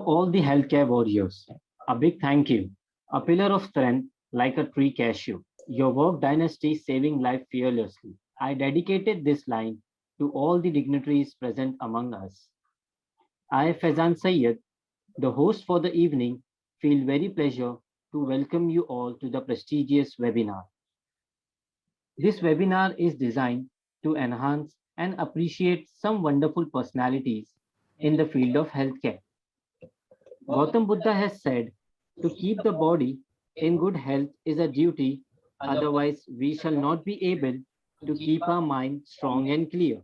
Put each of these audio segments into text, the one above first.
all the healthcare warriors, a big thank you. A pillar of strength like a tree cashew. Your work dynasty saving life fearlessly. I dedicated this line to all the dignitaries present among us. I, Faizan Sayed, the host for the evening, feel very pleasure to welcome you all to the prestigious webinar. This webinar is designed to enhance and appreciate some wonderful personalities in the field of healthcare. Gautam Buddha has said to keep the body in good health is a duty, otherwise, we shall not be able to keep our mind strong and clear.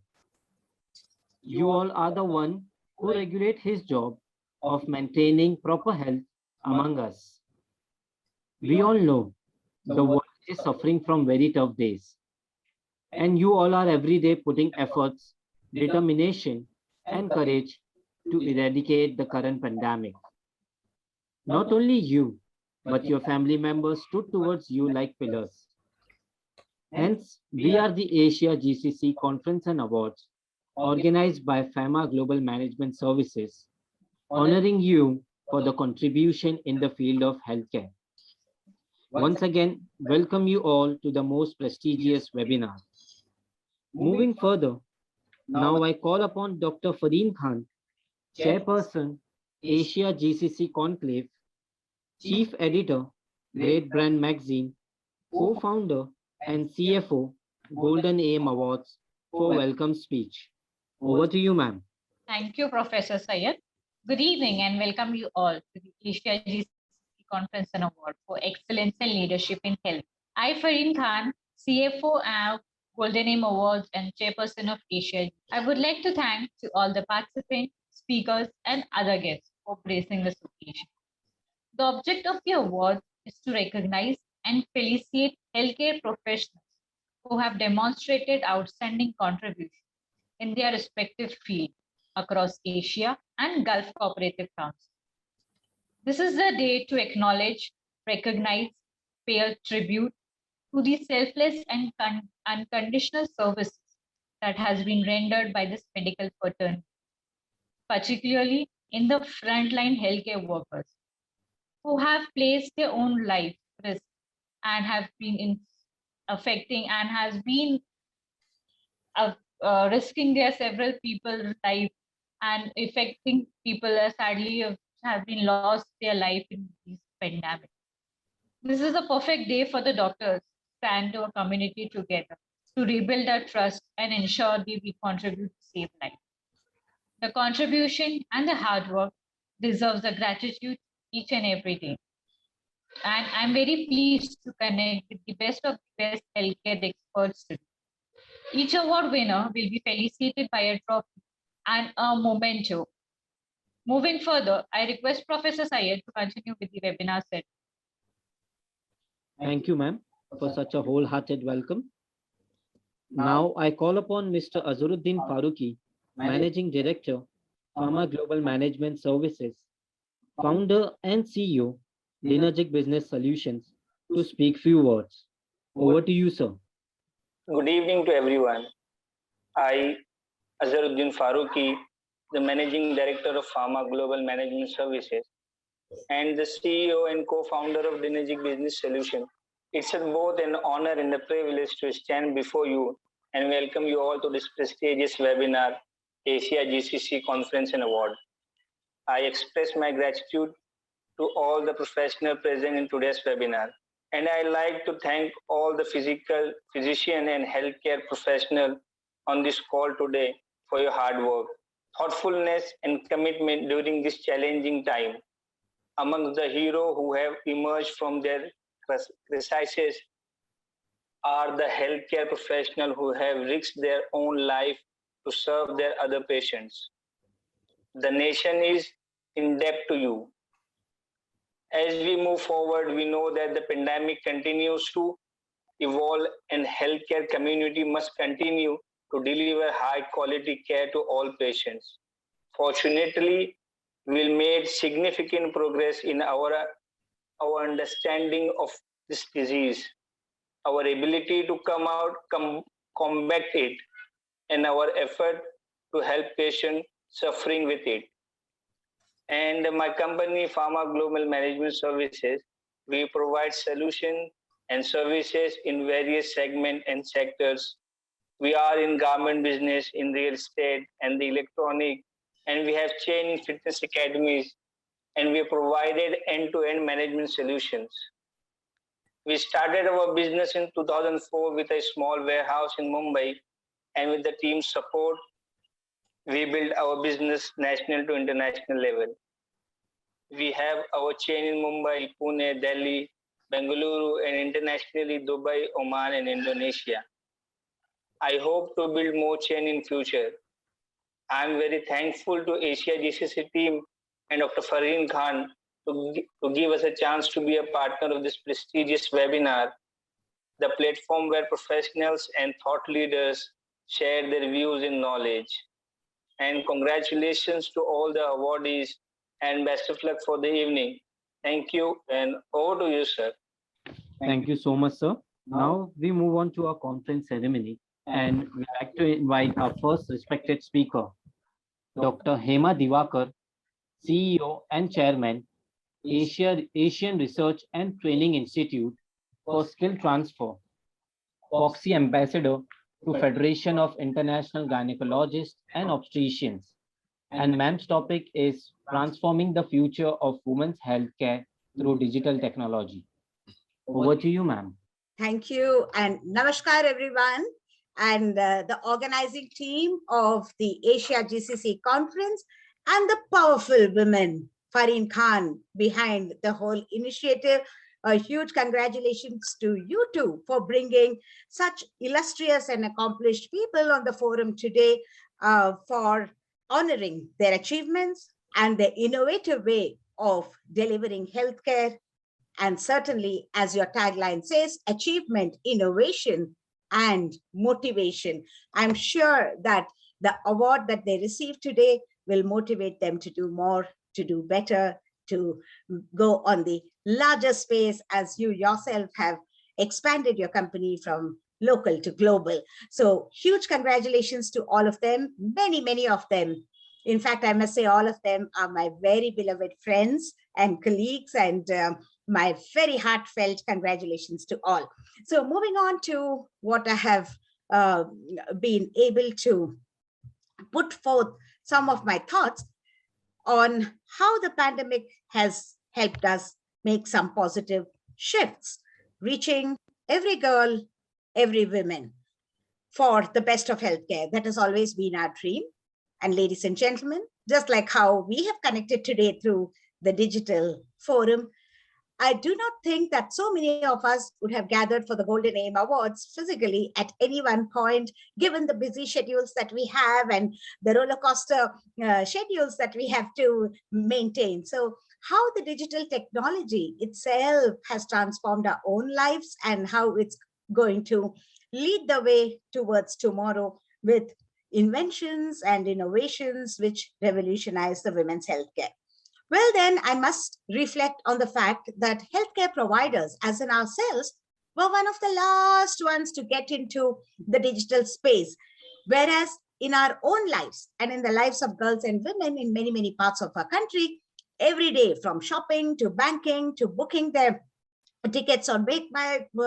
You all are the one who regulate his job of maintaining proper health among us. We all know the world is suffering from very tough days, and you all are every day putting efforts, determination, and courage to eradicate the current pandemic. Not only you, but your family members stood towards you like pillars. Hence, we are the Asia GCC Conference and Awards organized by FAMA Global Management Services, honoring you for the contribution in the field of healthcare. Once again, welcome you all to the most prestigious webinar. Moving further, now I call upon Dr. Fareen Khan, Chairperson, Asia GCC Conclave, Chief Editor, Great Brand Magazine, co-founder and CFO, Golden Aim Awards, for welcome speech. Over to you, ma'am. Thank you, Professor Sayed. Good evening and welcome you all to the Asia GCC Conference and Award for Excellence and Leadership in Health. I, Fareen Khan, CFO of Golden Aim Awards and Chairperson of Asia. I would like to thank to all the participants, speakers, and other guests for gracing this occasion. The object of the award is to recognize and felicitate healthcare professionals who have demonstrated outstanding contributions in their respective fields across Asia and Gulf Cooperative Council. This is the day to acknowledge, recognize, pay a tribute to the selfless and unconditional services that has been rendered by this medical fraternity, particularly in the frontline healthcare workers who have placed their own life risk and have been affecting and has been risking their several people's life and affecting people sadly have been lost their life in this pandemic. This is a perfect day for the doctors to stand our community together to rebuild our trust and ensure that we contribute to save life. The contribution and the hard work deserves the gratitude each and every day. And I'm very pleased to connect with the best of the best healthcare experts today. Each award winner will be felicitated by a trophy and a memento. Moving further, I request Professor Sayed to continue with the webinar set. Thank you, ma'am, for such a wholehearted welcome. Now I call upon Mr. Azharuddin Farooqi, Managing Director, Pharma Global Management Services, founder and CEO, Dinergic Business Solutions, to speak few words. Over to you, sir. Good evening to everyone. I, Azharuddin Farooqi, the Managing Director of Pharma Global Management Services and the CEO and co-founder of Dinergic Business Solutions. It's both an honor and a privilege to stand before you and welcome you all to this prestigious webinar, Asia GCC Conference and Award. I express my gratitude to all the professionals present in today's webinar. And I like to thank all the physician and healthcare professionals on this call today for your hard work, thoughtfulness, and commitment during this challenging time. Among the heroes who have emerged from their crises are the healthcare professionals who have risked their own life to serve their other patients. The nation is in debt to you. As we move forward, we know that the pandemic continues to evolve and healthcare community must continue to deliver high quality care to all patients. Fortunately, we made significant progress in our understanding of this disease, our ability to combat it, and our effort to help patients suffering with it. And my company, Pharma Global Management Services, we provide solutions and services in various segments and sectors. We are in garment business, in real estate, and the electronic, and we have chain fitness academies, and we provided end-to-end management solutions. We started our business in 2004 with a small warehouse in Mumbai, and with the team's support, we built our business national to international level. We have our chain in Mumbai, Pune, Delhi, Bengaluru, and internationally Dubai, Oman, and Indonesia. I hope to build more chain in future. I am very thankful to Asia GCC team and Dr. Farheen Khan to give us a chance to be a partner of this prestigious webinar, the platform where professionals and thought leaders share their views and knowledge. And congratulations to all the awardees and best of luck for the evening. Thank you, and over to you, sir. Thank you so much, sir. Now we move on to our conference ceremony, and we'd like to invite our first respected speaker, Dr. Hema Diwakar, CEO and Chairman, Asian Research and Training Institute for Skill Transfer, FOXY Ambassador to Federation of International Gynecologists and Obstetricians. And ma'am's topic is transforming the future of women's healthcare through digital technology. Over to you, ma'am. Thank you, and namaskar everyone, and the organizing team of the Asia GCC conference and the powerful women, Farheen Khan, behind the whole initiative. A huge congratulations to you two for bringing such illustrious and accomplished people on the forum today for honoring their achievements and their innovative way of delivering healthcare. And certainly, as your tagline says, achievement, innovation, and motivation. I'm sure that the award that they receive today will motivate them to do more, to do better, to go on the larger space as you yourself have expanded your company from local to global. So huge congratulations to all of them, many of them. In fact, I must say all of them are my very beloved friends and colleagues, and my very heartfelt congratulations to all. So moving on to what I have been able to put forth some of my thoughts on how the pandemic has helped us make some positive shifts, reaching every girl, every woman for the best of healthcare. That has always been our dream. And ladies and gentlemen, just like how we have connected today through the digital forum, I do not think that so many of us would have gathered for the Golden Aim Awards physically at any one point, given the busy schedules that we have and the roller coaster schedules that we have to maintain. So how the digital technology itself has transformed our own lives and how it's going to lead the way towards tomorrow with inventions and innovations which revolutionize the women's healthcare. Well, then I must reflect on the fact that healthcare providers, as in ourselves, were one of the last ones to get into the digital space. Whereas in our own lives and in the lives of girls and women in many parts of our country, every day from shopping to banking to booking their tickets on trip.com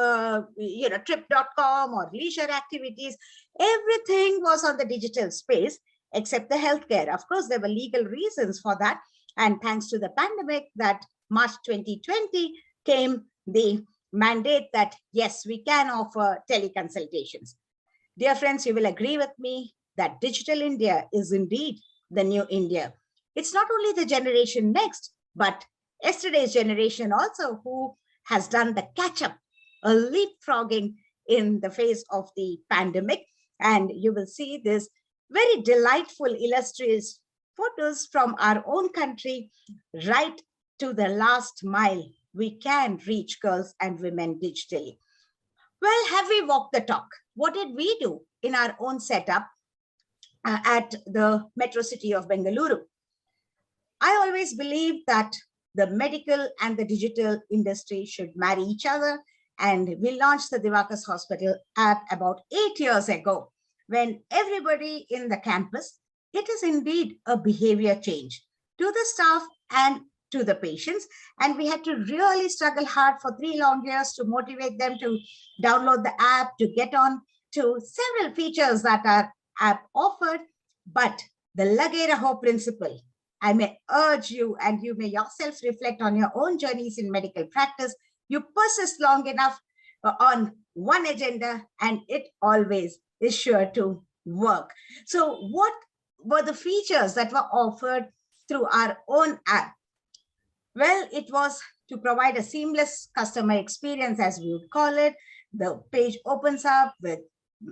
or leisure activities, everything was on the digital space except the healthcare. Of course, there were legal reasons for that. And thanks to the pandemic, that March 2020 came the mandate that, yes, we can offer teleconsultations. Dear friends, you will agree with me that digital India is indeed the new India. It's not only the generation next, but yesterday's generation also who has done the catch-up, a leapfrogging in the face of the pandemic. And you will see this very delightful, illustrious photos from our own country, right to the last mile. We can reach girls and women digitally. Well, have we walked the talk? What did we do in our own setup at the metro city of Bengaluru? I always believe that the medical and the digital industry should marry each other. And we launched the Diwakar's Hospital app about 8 years ago, when everybody in the campus, it is indeed a behavior change. To the staff, and to the patients. And we had to really struggle hard for 3 long years to motivate them to download the app, to get on to several features that our app offered. But the Lage Raho principle, I may urge you, and you may yourself reflect on your own journeys in medical practice. You persist long enough on one agenda, and it always is sure to work. So what were the features that were offered through our own app? Well, it was to provide a seamless customer experience, as we would call it. The page opens up with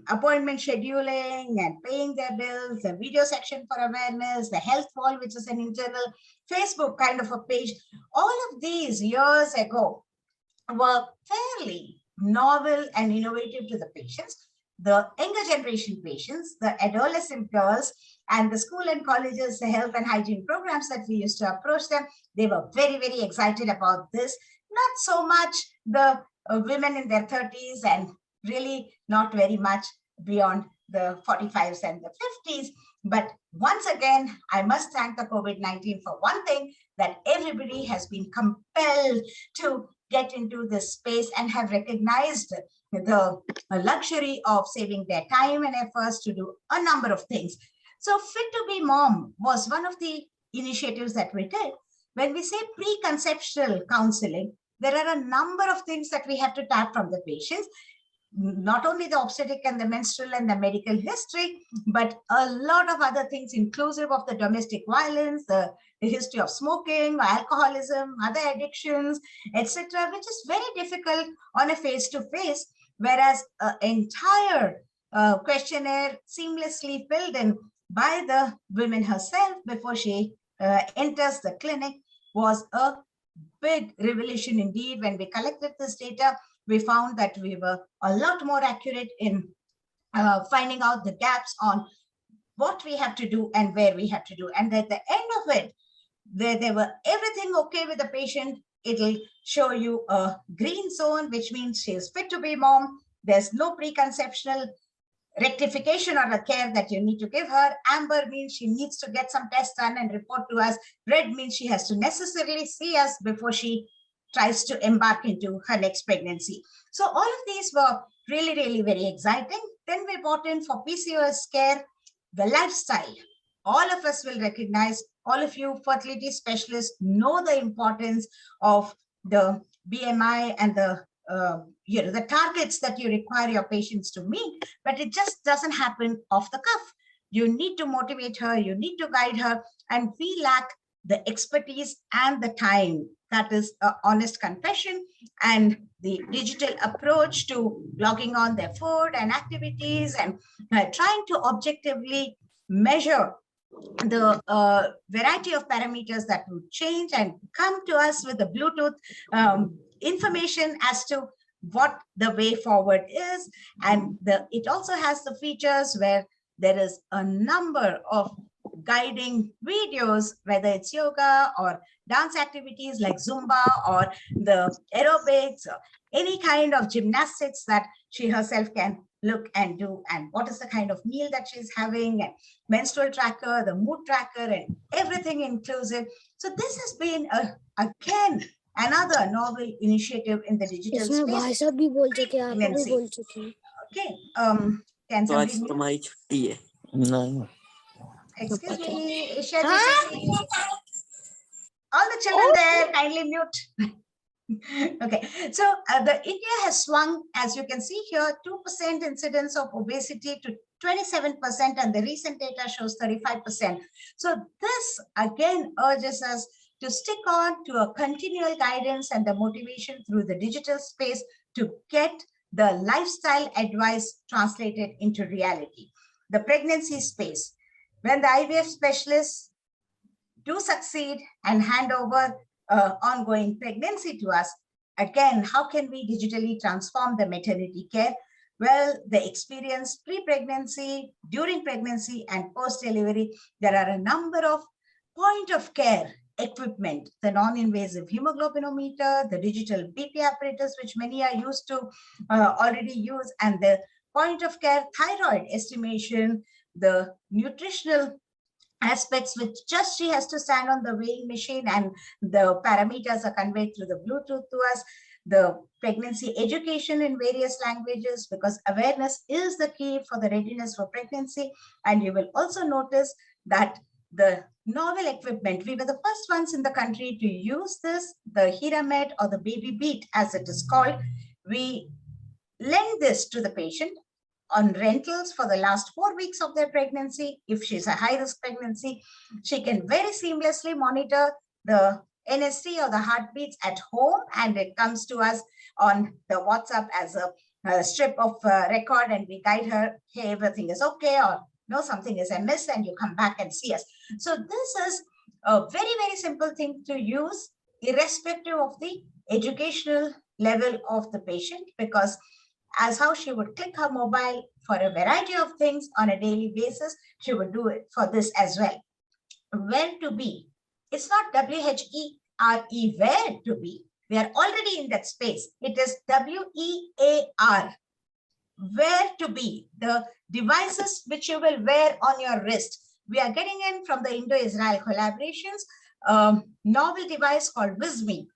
appointment scheduling and paying their bills, the video section for awareness, the health wall, which is an internal Facebook kind of a page. All of these years ago were fairly novel and innovative to the patients. The younger generation patients, the adolescent girls, and the school and colleges, the health and hygiene programs that we used to approach them, they were very, very excited about this. Not so much the women in their 30s, and really not very much beyond the 45s and the 50s. But once again, I must thank the COVID-19 for one thing, that everybody has been compelled to get into this space and have recognized the luxury of saving their time and efforts to do a number of things. So Fit to be Mom was one of the initiatives that we did. When we say preconceptual counseling, there are a number of things that we have to tap from the patients. Not only the obstetric and the menstrual and the medical history, but a lot of other things, inclusive of the domestic violence, the history of smoking, alcoholism, other addictions, etc., which is very difficult on a face-to-face, whereas an entire questionnaire seamlessly filled in by the woman herself before she enters the clinic was a big revelation indeed. When we collected this data, we found that we were a lot more accurate in finding out the gaps on what we have to do and where we have to do. And at the end of it, there were everything okay with the patient. It'll show you a green zone, which means she is fit to be mom. There's no preconceptional rectification or a care that you need to give her. Amber means she needs to get some tests done and report to us. Red means she has to necessarily see us before she tries to embark into her next pregnancy. So all of these were really, really very exciting. Then we brought in for PCOS care, the lifestyle. All of us will recognize, all of you fertility specialists know the importance of the BMI and the the targets that you require your patients to meet, but it just doesn't happen off the cuff. You need to motivate her, you need to guide her, and we lack the expertise and the time. That is an honest confession. And the digital approach to logging on their food and activities and trying to objectively measure the variety of parameters that would change and come to us with the Bluetooth information as to what the way forward is. And it also has the features where there is a number of guiding videos, whether it's yoga or dance activities like Zumba or the aerobics or any kind of gymnastics that she herself can look and do, and what is the kind of meal that she's having, and menstrual tracker, the mood tracker, and everything inclusive. So this has been again another novel initiative in the digital space. Okay, can somebody mute? No. Excuse me, Asia GCC. All the children there, kindly mute. Okay, so India has swung, as you can see here, 2% incidence of obesity to 27%, and the recent data shows 35%. So this again urges us to stick on to a continual guidance and the motivation through the digital space to get the lifestyle advice translated into reality. The pregnancy space, when the IVF specialists do succeed and hand over ongoing pregnancy to us, again, how can we digitally transform the maternity care? Well, the experience pre-pregnancy, during pregnancy, and post-delivery, there are a number of point of care equipment, the non-invasive hemoglobinometer, the digital BP apparatus, which many are used to already use, and the point of care thyroid estimation, the nutritional aspects which just she has to stand on the weighing machine and the parameters are conveyed through the Bluetooth to us. The pregnancy education in various languages, because awareness is the key for the readiness for pregnancy. And you will also notice that the novel equipment, we were the first ones in the country to use this, the Hiramed or the Baby Beat as it is called. We lend this to the patient on rentals for the last 4 weeks of their pregnancy. If she's a high-risk pregnancy, she can very seamlessly monitor the NST or the heartbeats at home, and it comes to us on the WhatsApp as a strip of record, and we guide her, hey, everything is okay, or no, something is amiss, and you come back and see us. So this is a very, very simple thing to use, irrespective of the educational level of the patient, because as how she would click her mobile for a variety of things on a daily basis, she would do it for this as well. Where to be? It's not W-H-E-R-E, where to be. We are already in that space. It is W-E-A-R, where to be. The devices which you will wear on your wrist. We are getting in from the Indo-Israel collaborations, novel device called WizMe.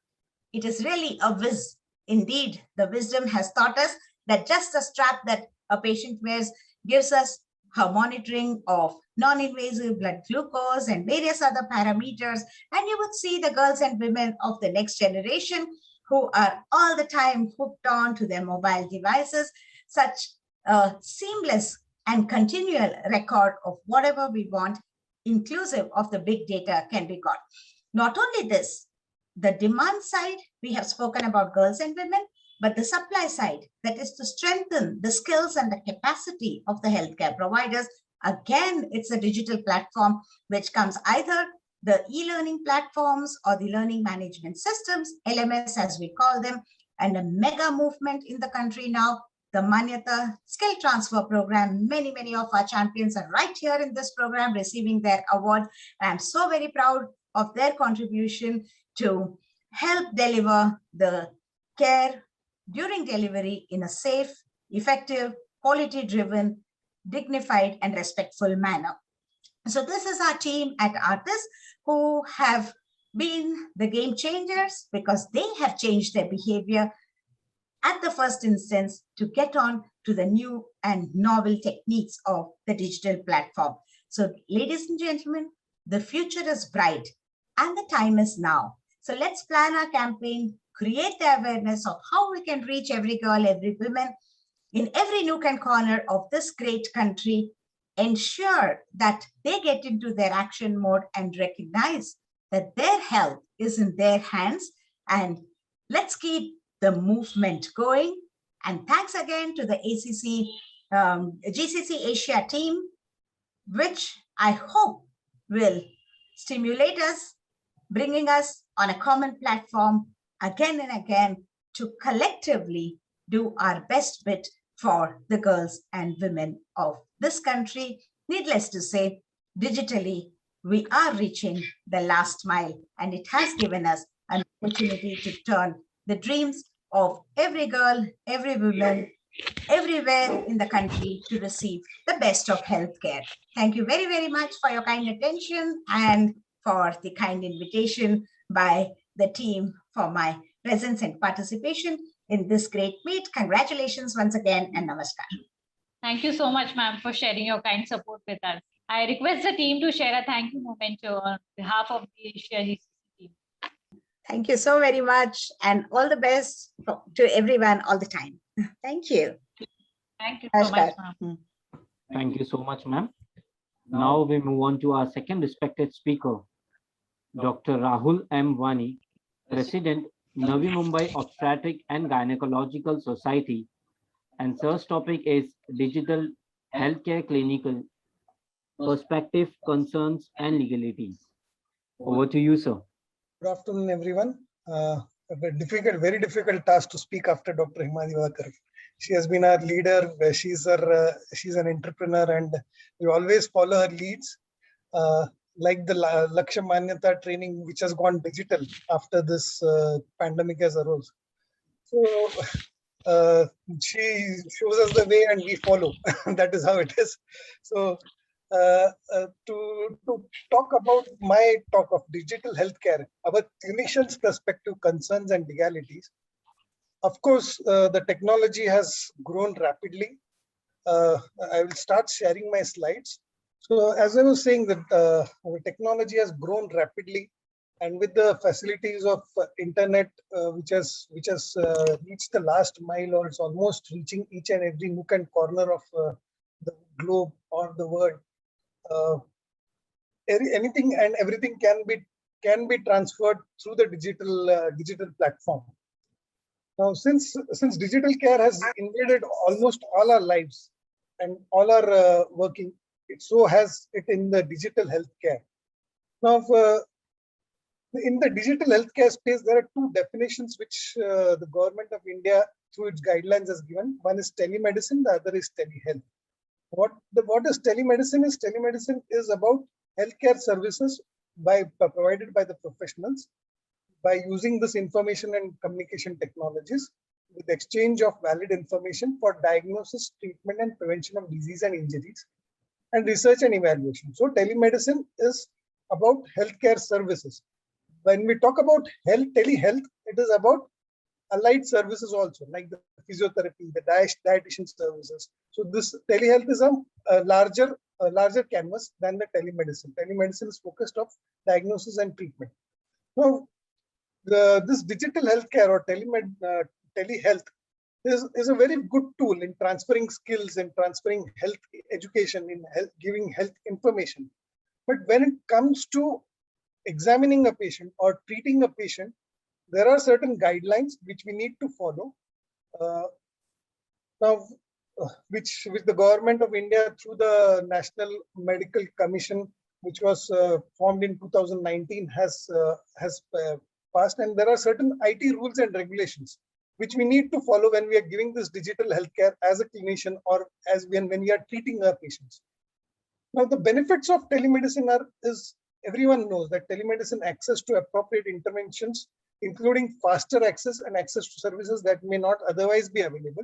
It is really a whiz. Indeed, the wisdom has taught us that just a strap that a patient wears gives us her monitoring of non-invasive blood glucose and various other parameters. And you would see the girls and women of the next generation who are all the time hooked on to their mobile devices, such a seamless and continual record of whatever we want, inclusive of the big data, can be got. Not only this, the demand side, we have spoken about girls and women, but the supply side, that is to strengthen the skills and the capacity of the healthcare providers. Again, it's a digital platform which comes either the e-learning platforms or the learning management systems, LMS as we call them, and a mega movement in the country now, the Manyata Skill Transfer Program. Many, many of our champions are right here in this program receiving their award. I'm so very proud of their contribution to help deliver the care during delivery in a safe, effective, quality-driven, dignified, and respectful manner. So this is our team at Artis who have been the game changers because they have changed their behavior at the first instance to get on to the new and novel techniques of the digital platform. So ladies and gentlemen, the future is bright and the time is now. So let's plan our campaign, create the awareness of how we can reach every girl, every woman in every nook and corner of this great country, ensure that they get into their action mode and recognize that their health is in their hands, and let's keep the movement going. And thanks again to the GCC Asia team, which I hope will stimulate us, bringing us on a common platform again and again to collectively do our best bit for the girls and women of this country. Needless to say, digitally, we are reaching the last mile, and it has given us an opportunity to turn the dreams of every girl, every woman, everywhere in the country to receive the best of healthcare. Thank you very, very much for your kind attention and for the kind invitation by the team for my presence and participation in this great meet. Congratulations once again, and namaskar. Thank you so much, ma'am, for sharing your kind support with us. I request the team to share a thank you memento on behalf of the Asia GCC team. Thank you so very much, and all the best to everyone all the time. Thank you. Thank you so much, ma'am. Thank you so much, ma'am. Now we move on to our second respected speaker, Dr. Rahul M. Vani, President, Navi Mumbai Obstetric and Gynecological Society. And sir's topic is Digital Healthcare Clinical Perspective, Concerns, and Legalities. Over to you, sir. Good afternoon, everyone. Very difficult task to speak after Dr. Hima Divakar. She has been our leader. She's an entrepreneur, and we always follow her leads. Like the Lakshya Manyata training, which has gone digital after this pandemic has arose. So she shows us the way and we follow. That is how it is. So to talk about my talk of digital healthcare, our clinicians' perspective, concerns, and legalities. Of course, the technology has grown rapidly. I will start sharing my slides. So as I was saying that the technology has grown rapidly, and with the facilities of internet, which has reached the last mile, or it's almost reaching each and every nook and corner of the globe or the world. Anything and everything can be transferred through the digital platform. Now, since digital care has invaded almost all our lives and all our working, it so has it in the digital healthcare. Now, in the digital healthcare space, there are two definitions which the government of India, through its guidelines, has given. One is telemedicine, the other is telehealth. What is telemedicine? Telemedicine is about healthcare services provided by the professionals by using this information and communication technologies with exchange of valid information for diagnosis, treatment, and prevention of disease and injuries, and research and evaluation. So telemedicine is about healthcare services. When we talk about telehealth, it is about allied services also, like the physiotherapy, the dietitian services. So this telehealth is a larger canvas than the telemedicine. Telemedicine is focused on diagnosis and treatment. Now, this digital healthcare or telehealth is a very good tool in transferring skills and transferring health education, in giving health information. But when it comes to examining a patient or treating a patient, there are certain guidelines which we need to follow. Now, which the government of India, through the National Medical Commission, which was formed in 2019, has passed, and there are certain IT rules and regulations which we need to follow when we are giving this digital healthcare as a clinician or as when we are treating our patients. Now, the benefits of telemedicine is everyone knows that telemedicine access to appropriate interventions, including faster access and access to services that may not otherwise be available.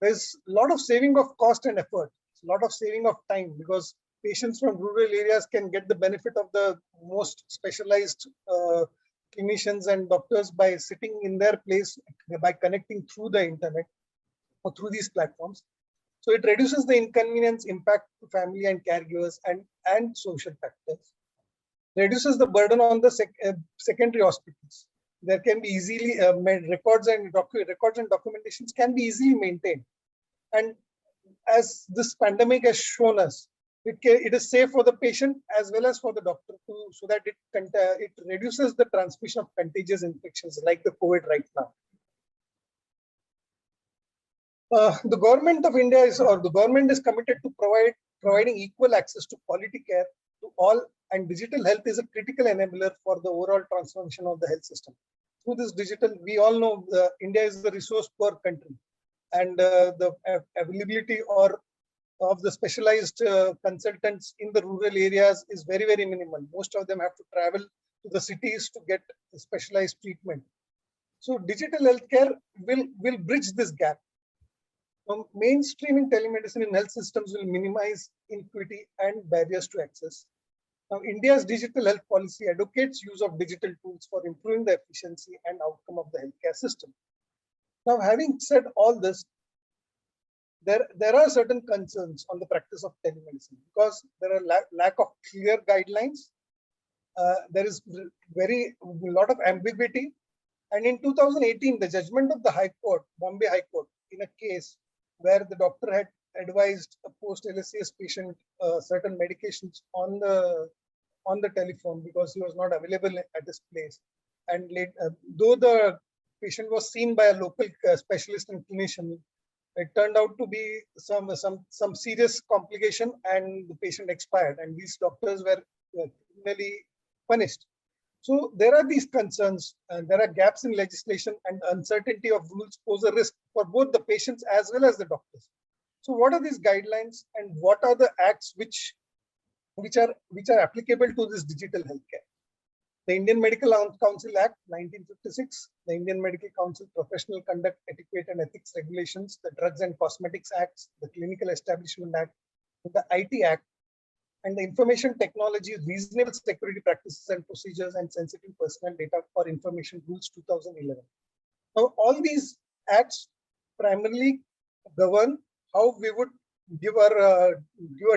There's a lot of saving of cost and effort, a lot of saving of time, because patients from rural areas can get the benefit of the most specialized clinicians and doctors by sitting in their place, by connecting through the internet or through these platforms. So it reduces the inconvenience impact to family and caregivers and social factors. Reduces the burden on the secondary hospitals. There can be easily records and documentations can be easily maintained. And as this pandemic has shown us, it is safe for the patient as well as for the doctor too, so that it reduces the transmission of contagious infections like the COVID right now. The government of India is committed to providing equal access to quality care to all, and digital health is a critical enabler for the overall transformation of the health system. Through this digital, we all know India is a resource poor country, and the availability of the specialized consultants in the rural areas is very, very minimal. Most of them have to travel to the cities to get specialized treatment. So digital healthcare will bridge this gap. Mainstreaming telemedicine in health systems will minimize inequity and barriers to access. Now, India's digital health policy advocates use of digital tools for improving the efficiency and outcome of the healthcare system. Now, having said all this, there are certain concerns on the practice of telemedicine because there are lack of clear guidelines. There is a lot of ambiguity. And in 2018, the judgment of the High Court, Bombay High Court, in a case where the doctor had advised a post-LSCS patient certain medications on the telephone because he was not available at his place. And though the patient was seen by a local specialist and clinician, it turned out to be some serious complication, and the patient expired. And these doctors were criminally punished. So there are these concerns, and there are gaps in legislation, and uncertainty of rules pose a risk for both the patients as well as the doctors. So what are these guidelines, and what are the acts which are applicable to this digital healthcare? The Indian Medical Council Act 1956, the Indian Medical Council Professional Conduct, Etiquette and Ethics Regulations, the Drugs and Cosmetics Acts, the Clinical Establishment Act, the IT Act, and the information technology, reasonable security practices and procedures, and sensitive personal data for information rules 2011. Now, all these acts primarily govern how we would give a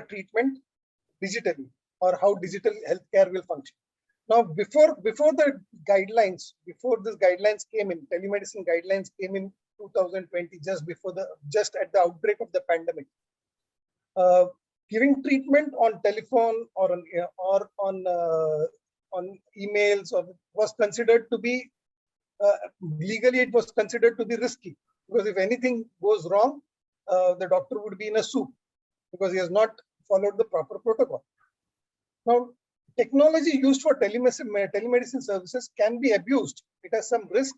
treatment digitally, or how digital healthcare will function. Now, before the guidelines, before these guidelines came in, telemedicine guidelines came in 2020, just at the outbreak of the pandemic. Giving treatment on telephone or on emails was considered to be legally, it was considered to be risky, because if anything goes wrong, the doctor would be in a soup because he has not followed the proper protocol. Now, technology used for telemedicine services can be abused. It has some risk,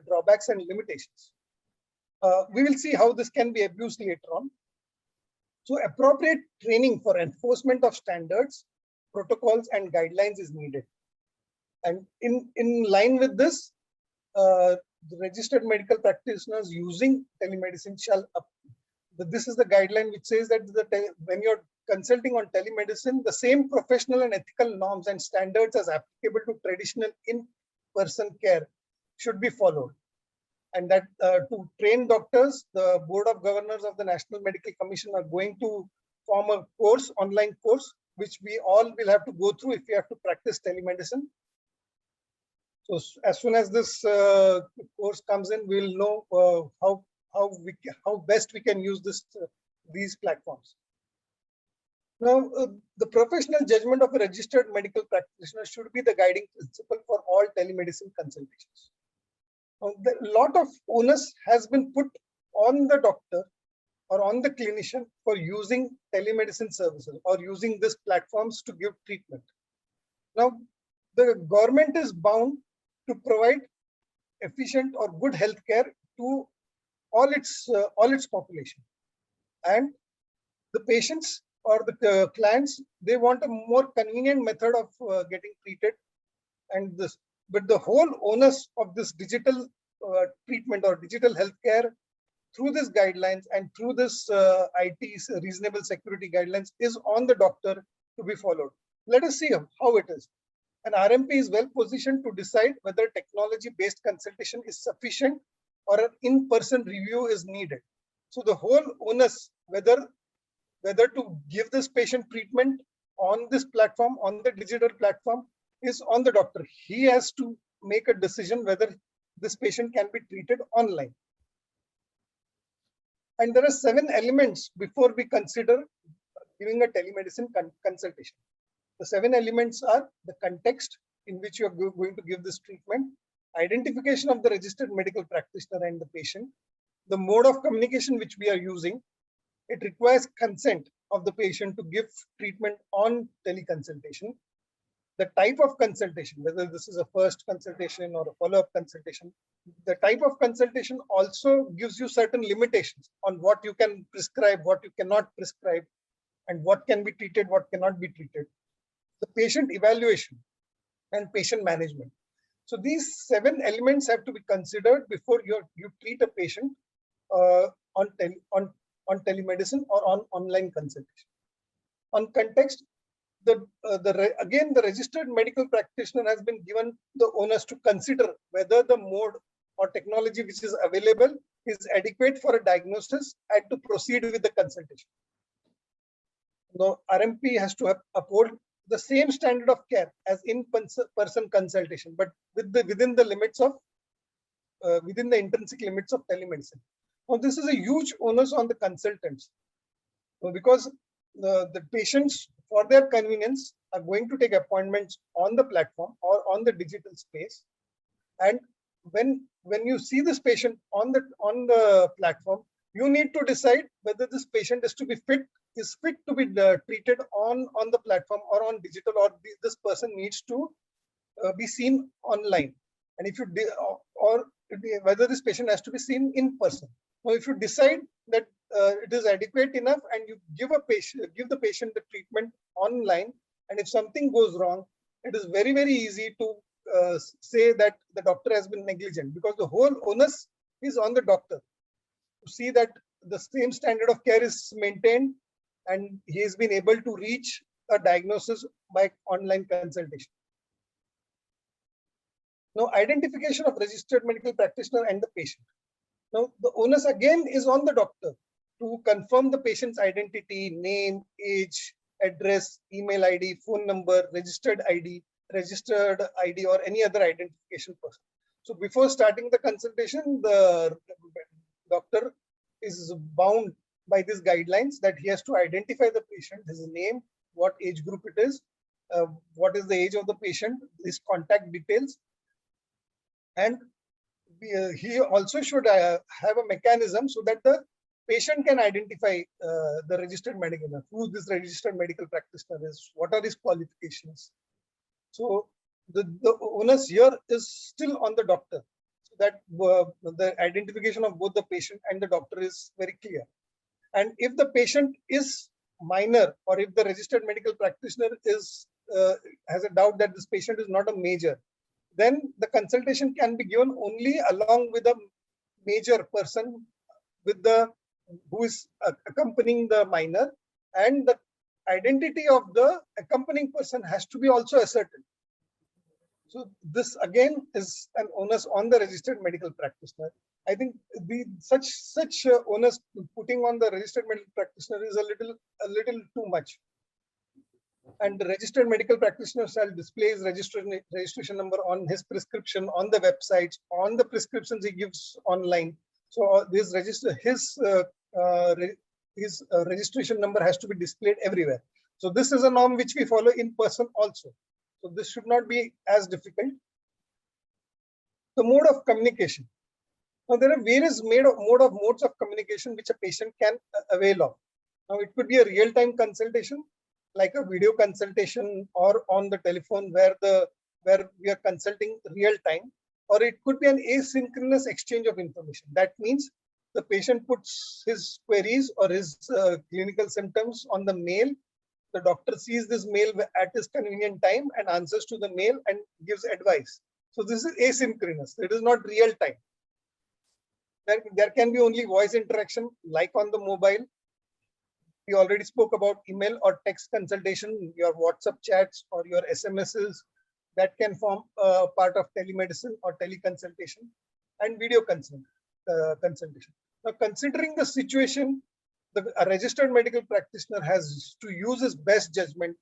drawbacks and limitations. We will see how this can be abused later on. So appropriate training for enforcement of standards, protocols and guidelines is needed. And in line with this, the registered medical practitioners using telemedicine this is the guideline which says that when you're consulting on telemedicine, the same professional and ethical norms and standards as applicable to traditional in-person care should be followed. And that to train doctors, the Board of Governors of the National Medical Commission are going to form a course, online course, which we all will have to go through if we have to practice telemedicine. So as soon as this course comes in, we'll know how best we can use these platforms. Now, the professional judgment of a registered medical practitioner should be the guiding principle for all telemedicine consultations. A lot of onus has been put on the doctor or on the clinician for using telemedicine services or using these platforms to give treatment. Now, the government is bound to provide efficient or good healthcare to all its population, and the patients or the clients, they want a more convenient method of getting treated, but the whole onus of this digital treatment or digital healthcare through these guidelines and through this IT's reasonable security guidelines is on the doctor to be followed. Let us see how it is. An RMP is well positioned to decide whether technology-based consultation is sufficient or an in-person review is needed. So the whole onus, whether to give this patient treatment on this platform, on the digital platform, is on the doctor. He has to make a decision whether this patient can be treated online. And there are 7 elements before we consider giving a telemedicine consultation. The 7 elements are the context in which you are going to give this treatment, identification of the registered medical practitioner and the patient, the mode of communication which we are using. It requires consent of the patient to give treatment on teleconsultation, the type of consultation, whether this is a first consultation or a follow-up consultation. The type of consultation also gives you certain limitations on what you can prescribe, what you cannot prescribe, and what can be treated, what cannot be treated. The patient evaluation and patient management. So these 7 elements have to be considered before you treat a patient on telemedicine or on online consultation. On context, again, the registered medical practitioner has been given the onus to consider whether the mode or technology which is available is adequate for a diagnosis and to proceed with the consultation. Now, RMP has to uphold the same standard of care as in-person consultation, but within the limits of within the intrinsic limits of telemedicine. Now, this is a huge onus on the consultants because the patients, for their convenience, are going to take appointments on the platform or on the digital space. And when you see this patient on the platform, you need to decide whether this patient is fit to be treated on the platform or on digital, or this person needs to be seen online, and if you or whether this patient has to be seen in person. Now, if you decide that it is adequate enough and you give the patient the treatment online, and if something goes wrong, it is very, very easy to say that the doctor has been negligent, because the whole onus is on the doctor to see that the same standard of care is maintained and he has been able to reach a diagnosis by online consultation. Now, identification of registered medical practitioner and the patient. Now, the onus again is on the doctor to confirm the patient's identity, name, age, address, email ID, phone number, registered ID, or any other identification person. So before starting the consultation, the doctor is bound by these guidelines that he has to identify the patient, his name, what age group it is, what is the age of the patient, his contact details, and he also should have a mechanism so that the patient can identify the registered medical, who this registered medical practitioner is, what are his qualifications. So the onus here is still on the doctor, so that the identification of both the patient and the doctor is very clear. And if the patient is minor, or if the registered medical practitioner is has a doubt that this patient is not a major, then the consultation can be given only along with a major person with the who is accompanying the minor, and the identity of the accompanying person has to be also ascertained. So this again is an onus on the registered medical practitioner. I think such onus putting on the registered medical practitioner is a little too much. And the registered medical practitioner shall display his registration number on his prescription, on the websites, on the prescriptions he gives online. So this registration number has to be displayed everywhere. So this is a norm which we follow in person also. So this should not be as difficult. The mode of communication. Now there are various modes of communication which a patient can avail of. Now it could be a real-time consultation, like a video consultation, or on the telephone where we are consulting real time, or it could be an asynchronous exchange of information. That means the patient puts his queries or his clinical symptoms on the mail. The doctor sees this mail at his convenient time and answers to the mail and gives advice. So this is asynchronous. It is not real time. There can be only voice interaction, like on the mobile. We already spoke about email or text consultation, your WhatsApp chats or your SMSs that can form a part of telemedicine or teleconsultation, and video consultation. Now, considering the situation, a registered medical practitioner has to use his best judgment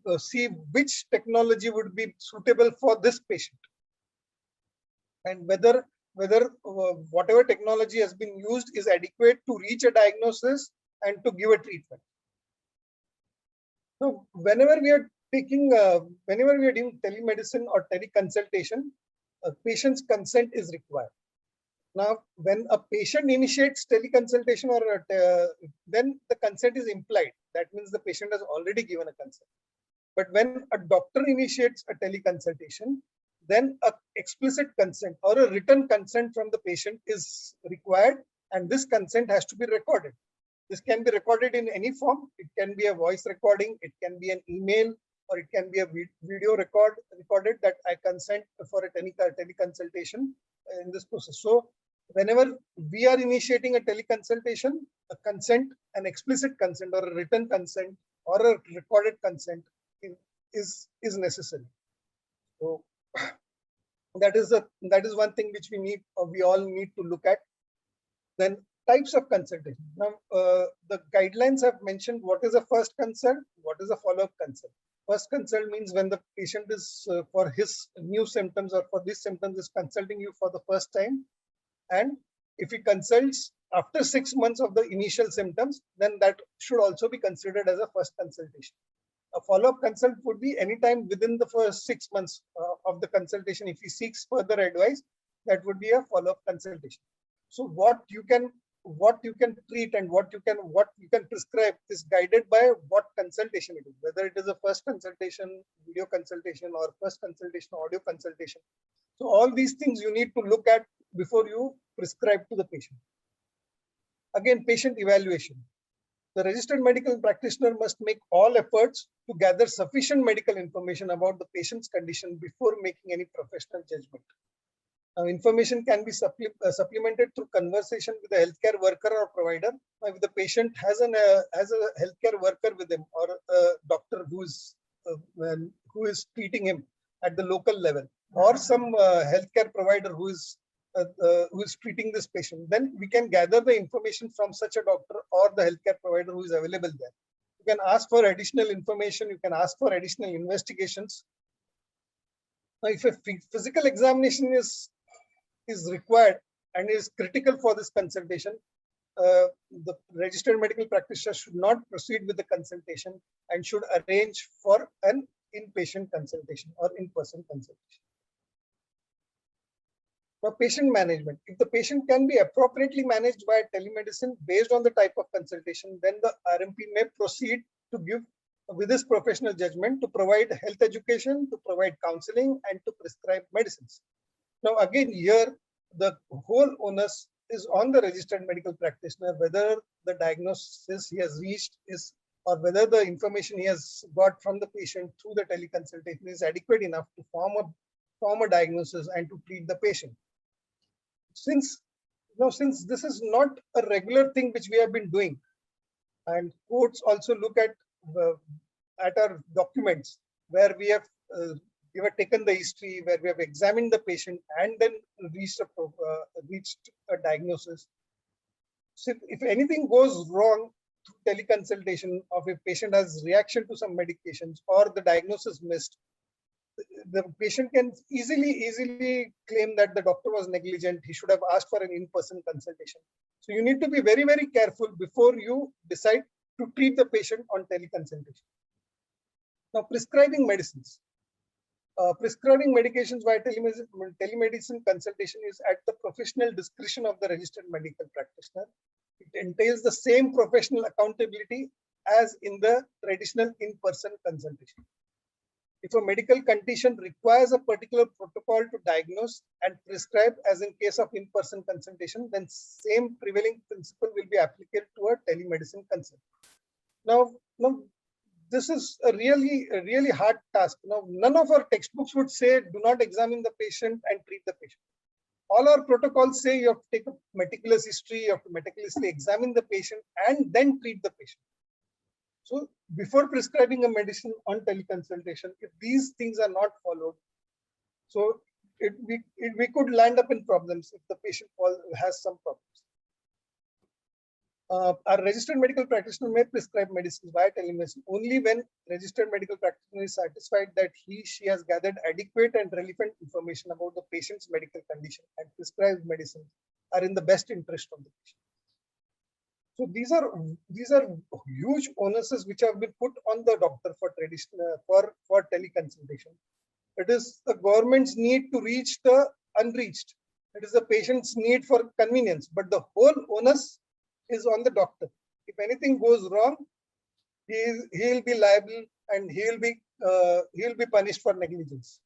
to see which technology would be suitable for this patient, and whether whatever technology has been used is adequate to reach a diagnosis and to give a treatment. So whenever we are doing telemedicine or teleconsultation, a patient's consent is required. Now, when a patient initiates teleconsultation, then the consent is implied. That means the patient has already given a consent. But when a doctor initiates a teleconsultation, then an explicit consent or a written consent from the patient is required, and this consent has to be recorded. This can be recorded in any form. It can be a voice recording, it can be an email, or it can be a video recorded that I consent for a teleconsultation in this process. So whenever we are initiating a teleconsultation, a consent, an explicit consent or a written consent or a recorded consent is necessary. So that is one thing which we all need to look at. Then types of consultation. Now, the guidelines have mentioned what is a first consult, what is a follow-up consult. First consult means when the patient is for his new symptoms or for these symptoms is consulting you for the first time. And if he consults after 6 months of the initial symptoms, then that should also be considered as a first consultation. A follow-up consult would be anytime within the first 6 months of the consultation. If he seeks further advice, that would be a follow-up consultation. So what you can treat and what you can prescribe is guided by what consultation it is, whether it is a first consultation, video consultation, or first consultation, audio consultation. So all these things you need to look at before you prescribe to the patient. Again, patient evaluation. The registered medical practitioner must make all efforts to gather sufficient medical information about the patient's condition before making any professional judgment. Now, information can be supplemented through conversation with a healthcare worker or provider. Now, if the patient has a healthcare worker with him or a doctor who is treating him at the local level, or some healthcare provider who is treating this patient, then we can gather the information from such a doctor or the healthcare provider who is available there. You can ask for additional information. You can ask for additional investigations. Now, if a physical examination is required and is critical for this consultation, the registered medical practitioner should not proceed with the consultation and should arrange for an inpatient consultation or in-person consultation. Now, patient management. If the patient can be appropriately managed by telemedicine based on the type of consultation, then the RMP may proceed to give with his professional judgment to provide health education, to provide counseling, and to prescribe medicines. Now, again, here the whole onus is on the registered medical practitioner, whether the diagnosis he has reached is, or whether the information he has got from the patient through the teleconsultation is adequate enough to form a diagnosis and to treat the patient. Since this is not a regular thing which we have been doing, and courts also look at our documents where we have taken the history, where we have examined the patient and then reached a diagnosis. So if anything goes wrong through teleconsultation, of a patient has reaction to some medications or the diagnosis missed, the patient can easily claim that the doctor was negligent. He should have asked for an in-person consultation. So you need to be very, very careful before you decide to treat the patient on teleconsultation. Now, prescribing medicines. Prescribing medications via telemedicine consultation is at the professional discretion of the registered medical practitioner. It entails the same professional accountability as in the traditional in-person consultation. If a medical condition requires a particular protocol to diagnose and prescribe, as in case of in-person consultation, then same prevailing principle will be applicable to a telemedicine consult. Now, this is a really hard task. Now, none of our textbooks would say do not examine the patient and treat the patient. All our protocols say you have to take a meticulous history, you have to meticulously examine the patient and then treat the patient. So before prescribing a medicine on teleconsultation, if these things are not followed, so we could land up in problems if the patient has some problems. Our registered medical practitioner may prescribe medicines via telemedicine only when registered medical practitioner is satisfied that she has gathered adequate and relevant information about the patient's medical condition and prescribed medicines are in the best interest of the patient. So these are huge onuses which have been put on the doctor for teleconsultation. It is the government's need to reach the unreached. It is the patient's need for convenience, but the whole onus is on the doctor. If anything goes wrong, he'll be liable and he'll be punished for negligence.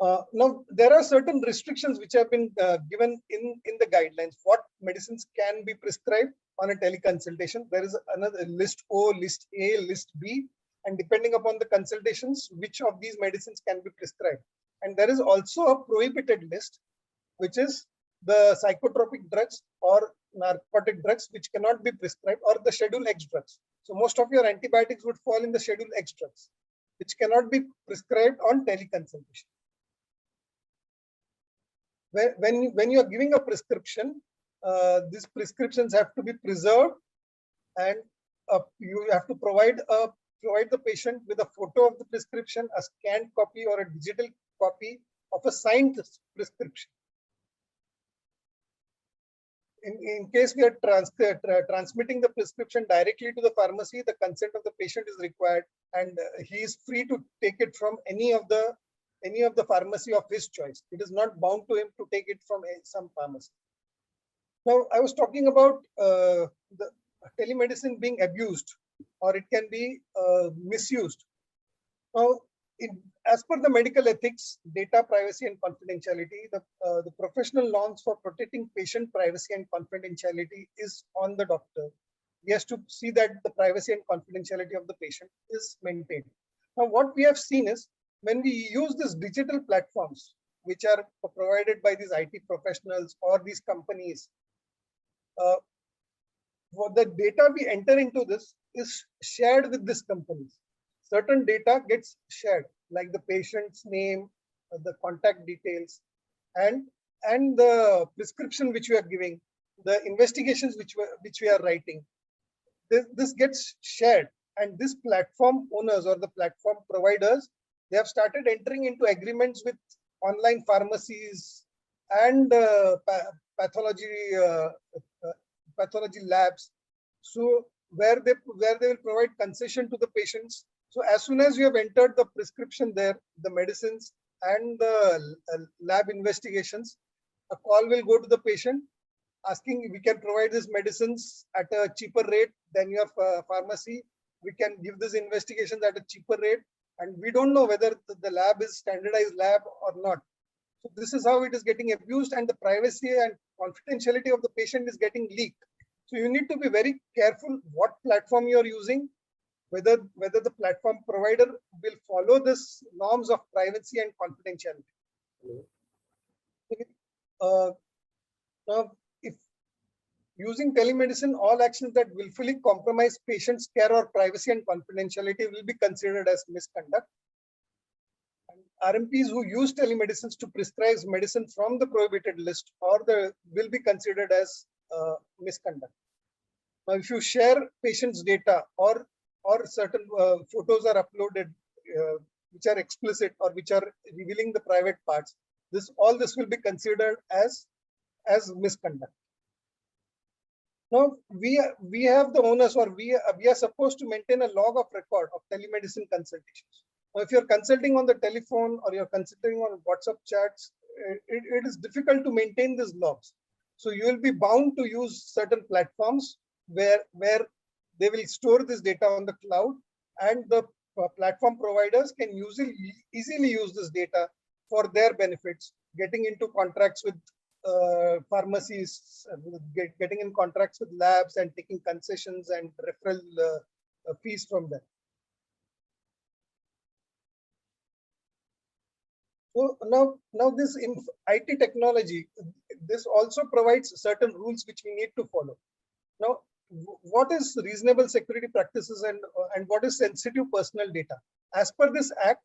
Now, there are certain restrictions which have been given in the guidelines. What medicines can be prescribed on a teleconsultation? There is another list O, list A, list B, and depending upon the consultations, which of these medicines can be prescribed. And there is also a prohibited list, which is the psychotropic drugs or narcotic drugs, which cannot be prescribed, or the Schedule X drugs. So most of your antibiotics would fall in the Schedule X drugs, which cannot be prescribed on teleconsultation. When you are giving a prescription, these prescriptions have to be preserved, and you have to provide the patient with a photo of the prescription, a scanned copy or a digital copy of a signed prescription. In case we are transmitting the prescription directly to the pharmacy, the consent of the patient is required, and he is free to take it from any of the pharmacy of his choice. It is not bound to him to take it from some pharmacy. Now, I was talking about the telemedicine being abused, or it can be misused. Now, as per the medical ethics, data privacy and confidentiality, the professional norms for protecting patient privacy and confidentiality is on the doctor. He has to see that the privacy and confidentiality of the patient is maintained. Now, what we have seen is when we use these digital platforms, which are provided by these IT professionals or these companies, what the data we enter into this is shared with these companies. Certain data gets shared, like the patient's name, the contact details, and the prescription which we are giving, the investigations which we are writing. This gets shared, and this platform owners or the platform providers, they have started entering into agreements with online pharmacies and pathology labs, so where they will provide concession to the patients. So as soon as you have entered the prescription there, the medicines and the lab investigations, a call will go to the patient asking, we can provide these medicines at a cheaper rate than your pharmacy. We can give these investigations at a cheaper rate, and we don't know whether the lab is standardized lab or not. So this is how it is getting abused, and the privacy and confidentiality of the patient is getting leaked. So you need to be very careful what platform you are using, whether the platform provider will follow this norms of privacy and confidentiality. Now, if using telemedicine, all actions that willfully compromise patients' care or privacy and confidentiality will be considered as misconduct. RMPs who use telemedicines to prescribe medicine from the prohibited list will be considered as misconduct. Now, if you share patients' data or certain photos are uploaded which are explicit or which are revealing the private parts, all this will be considered as misconduct. Now, we have the onus, or we are supposed to maintain a log of record of telemedicine consultations. Now, if you're consulting on the telephone or you're consulting on WhatsApp chats, it is difficult to maintain these logs. So you will be bound to use certain platforms where they will store this data on the cloud, and the platform providers can easily use this data for their benefits, getting into contracts with pharmacies, getting in contracts with labs and taking concessions and referral fees from them. So now this IT technology, this also provides certain rules which we need to follow. Now, what is reasonable security practices and what is sensitive personal data? As per this act,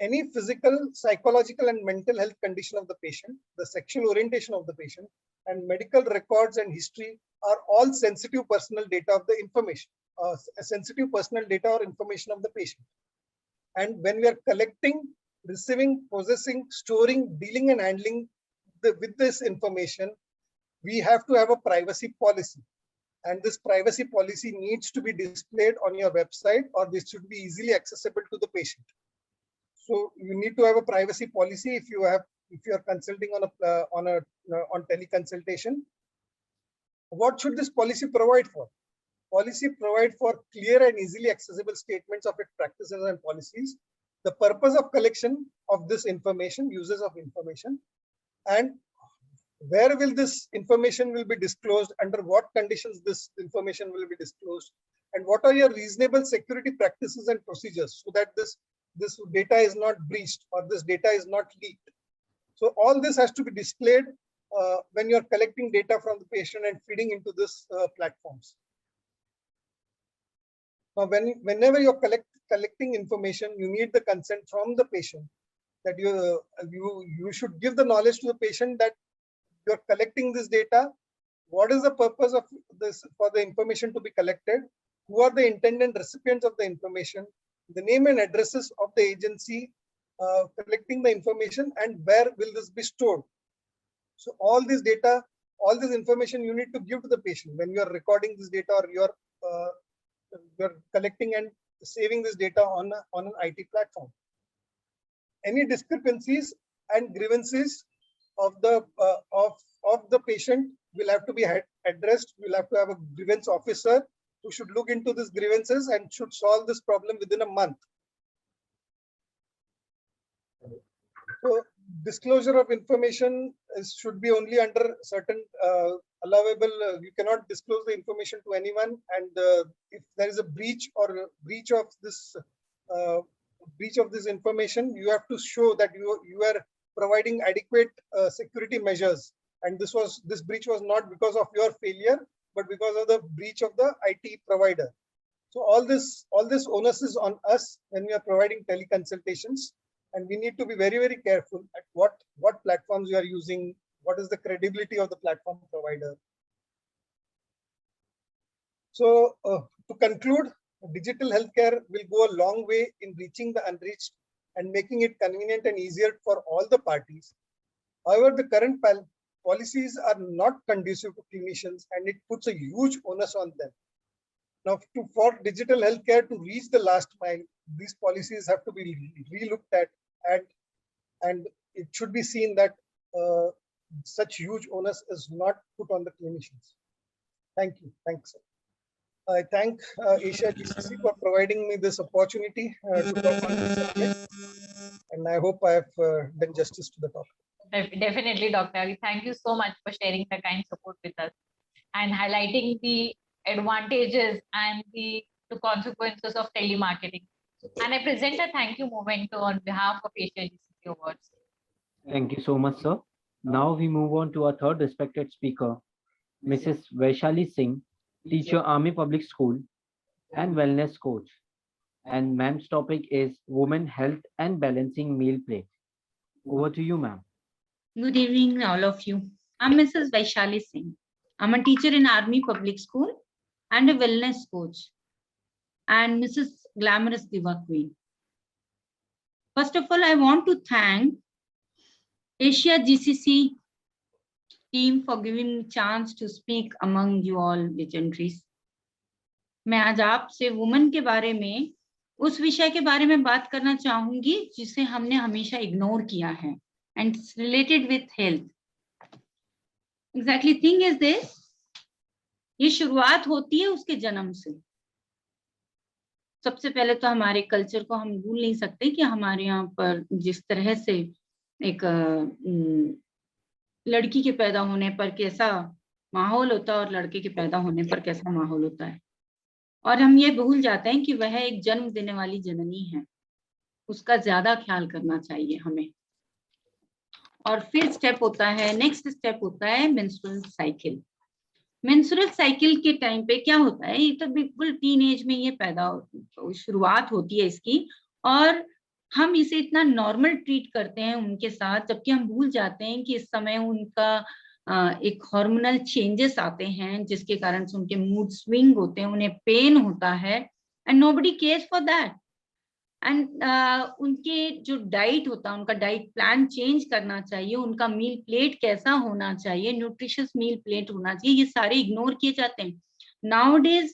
any physical, psychological, and mental health condition of the patient, the sexual orientation of the patient, and medical records and history are all sensitive personal data of the information, sensitive personal data or information of the patient. And when we are collecting, receiving, possessing, storing, dealing, and handling with this information, we have to have a privacy policy. And this privacy policy needs to be displayed on your website, or this should be easily accessible to the patient. So you need to have a privacy policy if you are consulting on teleconsultation. What should this policy provide for? Policy provide for clear and easily accessible statements of its practices and policies, the purpose of collection of this information, uses of information, and where will this information will be disclosed, under what conditions this information will be disclosed, and what are your reasonable security practices and procedures so that this data is not breached or this data is not leaked. So all this has to be displayed when you're collecting data from the patient and feeding into this platforms. Now, whenever you're collecting information, you need the consent from the patient, that you should give the knowledge to the patient that you're collecting this data. What is the purpose of this, for the information to be collected? Who are the intended recipients of the information? The name and addresses of the agency collecting the information, and where will this be stored? So all this data, all this information you need to give to the patient when you are recording this data, or you're collecting and saving this data on an IT platform. Any discrepancies and grievances of the patient will have to be addressed. We'll have to have a grievance officer who should look into these grievances and should solve this problem within a month. So disclosure of information should be only under certain allowable. You cannot disclose the information to anyone, and if there is a breach of this breach of this information, you have to show that you are providing adequate security measures, and this breach was not because of your failure, but because of the breach of the IT provider. So all this onus is on us when we are providing teleconsultations, and we need to be very, very careful at what platforms we are using, what is the credibility of the platform provider. So to conclude, digital healthcare will go a long way in reaching the unreached and making it convenient and easier for all the parties. However, the current policies are not conducive to clinicians, and it puts a huge onus on them. Now, for digital healthcare to reach the last mile, these policies have to be re-looked at, and it should be seen that such huge onus is not put on the clinicians. Thank you. Thanks. I thank Asia GCC for providing me this opportunity to talk on this subject, and I hope I have done justice to the topic. Definitely, Dr. Avi. Thank you so much for sharing the kind support with us and highlighting the advantages and the consequences of telemarketing. And I present a thank you memento on behalf of Asia GCC Awards. Thank you so much, sir. Now we move on to our third respected speaker, Mrs. Vaishali Singh, teacher, Army Public School and wellness coach. And ma'am's topic is women health and balancing meal plate. Over to you, ma'am. Good evening, all of you. I'm Mrs. Vaishali Singh. I'm a teacher in Army Public School and a wellness coach, and Mrs. Glamorous Diva Queen. First of all, I want to thank Asia GCC team for giving me a chance to speak among you all legendaries. मैं आज आपसे women के बारे में, उस विषय के बारे में बात करना चाहूंगी जिसे हमने हमेशा इग्नोर किया है, and it's related with health. Exactly, thing is this, ये शुरुआत होती है उसके जन्म से. सबसे पहले तो हमारे कल्चर को हम भूल नहीं सकते कि हमारे यहाँ पर जिस तरह से एक लड़की के पैदा होने पर कैसा माहौल होता है और लड़के के पैदा होने पर कैसा माहौल होता है, और हम ये भूल जाते हैं कि वह एक जन्म देने वाली जननी है, उसका ज्यादा ख्याल करना चाहिए हमें. और फिर स्टेप होता है, नेक्स्ट स्टेप होता है मेंस्ट्रुअल साइकिल. मेंस्ट्रुअल साइकिल के टाइम पे क्या होता है, ये तो बिल्कुल टीन एज में ये शुरुआत होती है इसकी, और हम इसे इतना नॉर्मल ट्रीट करते हैं उनके साथ, जबकि हम भूल जाते हैं कि इस समय उनका एक हार्मोनल चेंजेस आते हैं जिसके कारण से उनके मूड स्विंग होते हैं, उन्हें पेन होता है, and nobody cares for that. And उनके जो डाइट होता है, उनका डाइट प्लान चेंज करना चाहिए, उनका मील प्लेट कैसा होना चाहिए, न्यूट्रिशियस मील प्लेट होना चाहिए, ये सारे इग्नोर किए जाते हैं. Nowadays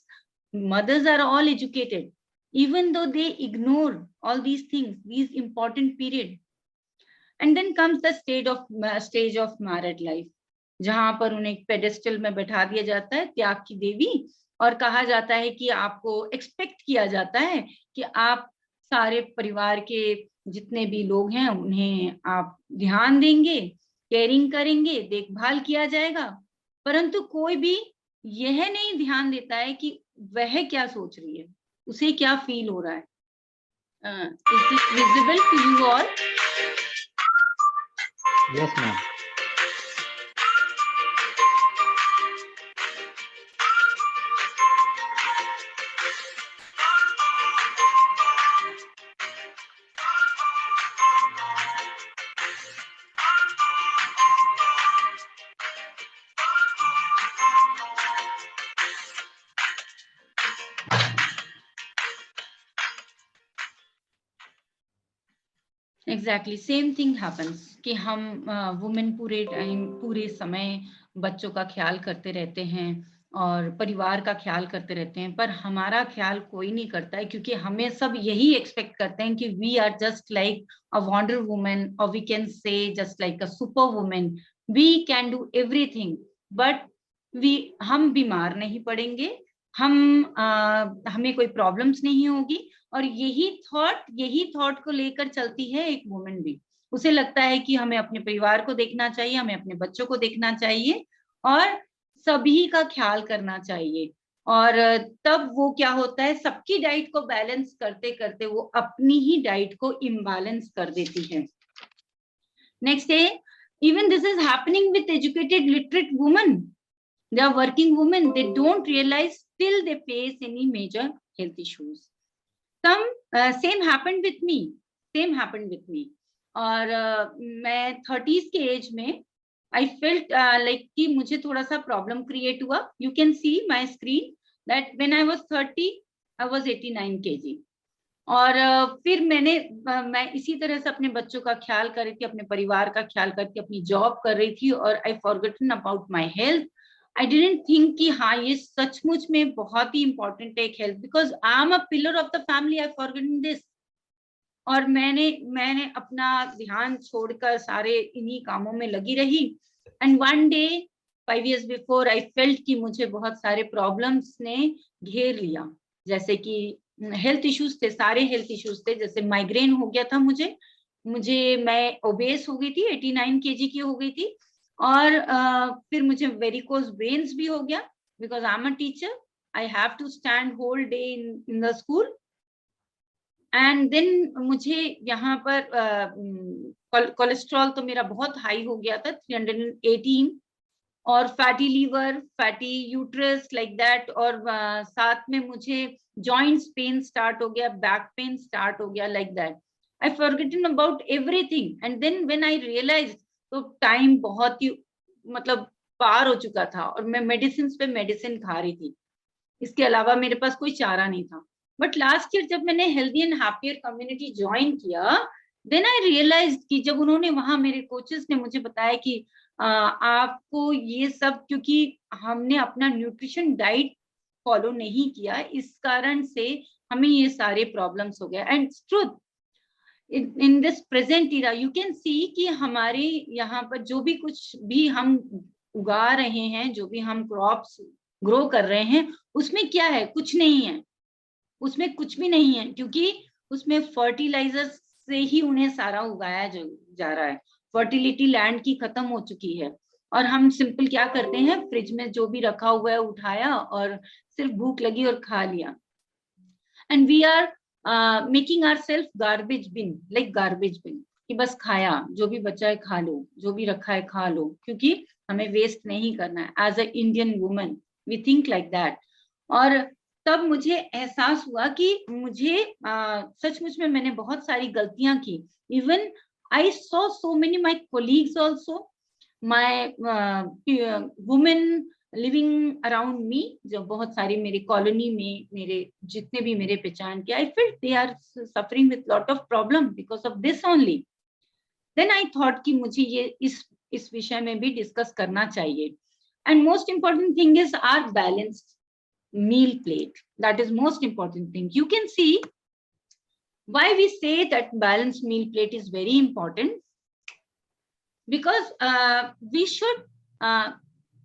mothers are all educated, even though they ignore all these things, these important period. And then comes the stage of married life, जहां पर उन्हें एक पेडेस्टल में बैठा दिया जाता है, त्याग की देवी, और कहा जाता है कि आपको एक्सपेक्ट किया जाता है कि आप सारे परिवार के जितने भी लोग हैं उन्हें आप ध्यान देंगे, केयरिंग करेंगे, देखभाल किया जाएगा, परंतु कोई भी यह नहीं ध्यान देता है कि वह क्या सोच रही है, उसे क्या फील हो रहा है. Is this visible to you all? Yes, ma'am. Exactly, same thing happens कि हम वुमेन पूरे समय बच्चों का ख्याल करते रहते हैं और परिवार का ख्याल करते रहते हैं, पर हमारा ख्याल कोई नहीं करता है, क्योंकि हमें सब यही एक्सपेक्ट करते हैं कि we are just like a wonder woman, और we can say just like a super woman, we can do everything, but हम बीमार नहीं पड़ेंगे, हमें कोई प्रॉब्लम्स नहीं होगी. और यही थॉट को लेकर चलती है एक वुमन भी. उसे लगता है कि हमें अपने परिवार को देखना चाहिए, हमें अपने बच्चों को देखना चाहिए और सभी का ख्याल करना चाहिए. और तब वो क्या होता है, सबकी डाइट को बैलेंस करते करते वो अपनी ही डाइट को इम्बैलेंस कर देती है। नेक्स्ट है, even this is happening with educated literate women. They are working women, they don't realize till they face any major health issues. Same happened with me. और मैं 30s के एज में I felt like कि मुझे थोड़ा सा problem create हुआ. You can see my screen that when I was 30, I was 89 kg. और फिर मैं इसी तरह से अपने बच्चों का ख्याल कर रही थी, अपने परिवार का ख्याल करके अपनी जॉब कर रही थी, और आई forgotten about my health. I didn't think कि हाँ ये सचमुच में बहुत ही इंपॉर्टेंट है health, because I am a pillar of the family. I forgotten this. और मैंने अपना ध्यान छोड़कर सारे इन्हीं कामों में लगी रही. And one day 5 years before I felt कि मुझे बहुत सारे प्रॉब्लम्स ने घेर लिया, जैसे कि हेल्थ इश्यूज थे, सारे हेल्थ इश्यूज थे. जैसे माइग्रेन हो गया था मैं ओबेस हो गई थी, 89 kg की हो गई थी. और फिर मुझे वेरिकोज वेन्स भी हो गया, because I am a teacher, I have to stand whole day in the school. And then मुझे यहाँ पर कोलेस्ट्रॉल तो मेरा बहुत हाई हो गया था, 318, और fatty liver, fatty uterus, like that. और साथ में मुझे जॉइंट्स पेन स्टार्ट हो गया, बैक पेन स्टार्ट हो गया, like that. I forgotten about everything. And then when I realise, तो टाइम बहुत ही मतलब पार हो चुका था, और मैं मेडिसिन पे मेडिसिन खा रही थी. इसके अलावा मेरे पास कोई चारा नहीं था. बट लास्ट ईयर जब मैंने healthy and happier community join किया, देन आई रियलाइज कि जब उन्होंने वहां, मेरे कोचेस ने मुझे बताया कि आपको ये सब, क्योंकि हमने अपना न्यूट्रिशन डाइट फॉलो नहीं किया, इस कारण से हमें ये सारे प्रॉब्लम्स हो गए. And truth, in this present era you can see कि हमारे यहाँ पर जो भी कुछ भी हम उगा रहे हैं, जो भी हम क्रॉप्स ग्रो कर रहे हैं, उसमें क्या है? कुछ नहीं है, उसमें कुछ भी नहीं है, क्योंकि उसमें फर्टिलाइजर से ही उन्हें सारा उगाया जा रहा है. फर्टिलिटी लैंड की खत्म हो चुकी है, और हम सिंपल क्या करते हैं, फ्रिज में जो भी रखा हुआ है उठाया और सिर्फ भूख लगी और खा लिया. And we are making ourselves garbage bin, like garbage bin, कि बस खाया, जो भी बचा है खा लो, जो भी रखा है खा लो, क्योंकि हमें वेस्ट नहीं करना है. As a Indian woman we think like that. और तब मुझे एहसास हुआ कि मुझे सचमुच में मैंने बहुत सारी गलतियां की. Even I saw so many my colleagues also, my women living around me, जो बहुत सारी मेरी कॉलोनी में मेरे जितने भी मेरे पहचान के, I felt they are suffering with lot of problem because of this only. Then I thought कि मुझे ये इस विषय में भी डिस्कस करना चाहिए. And most important thing is our balanced meal plate. That is most important thing. You can see why we say that balanced meal plate is very important, because we should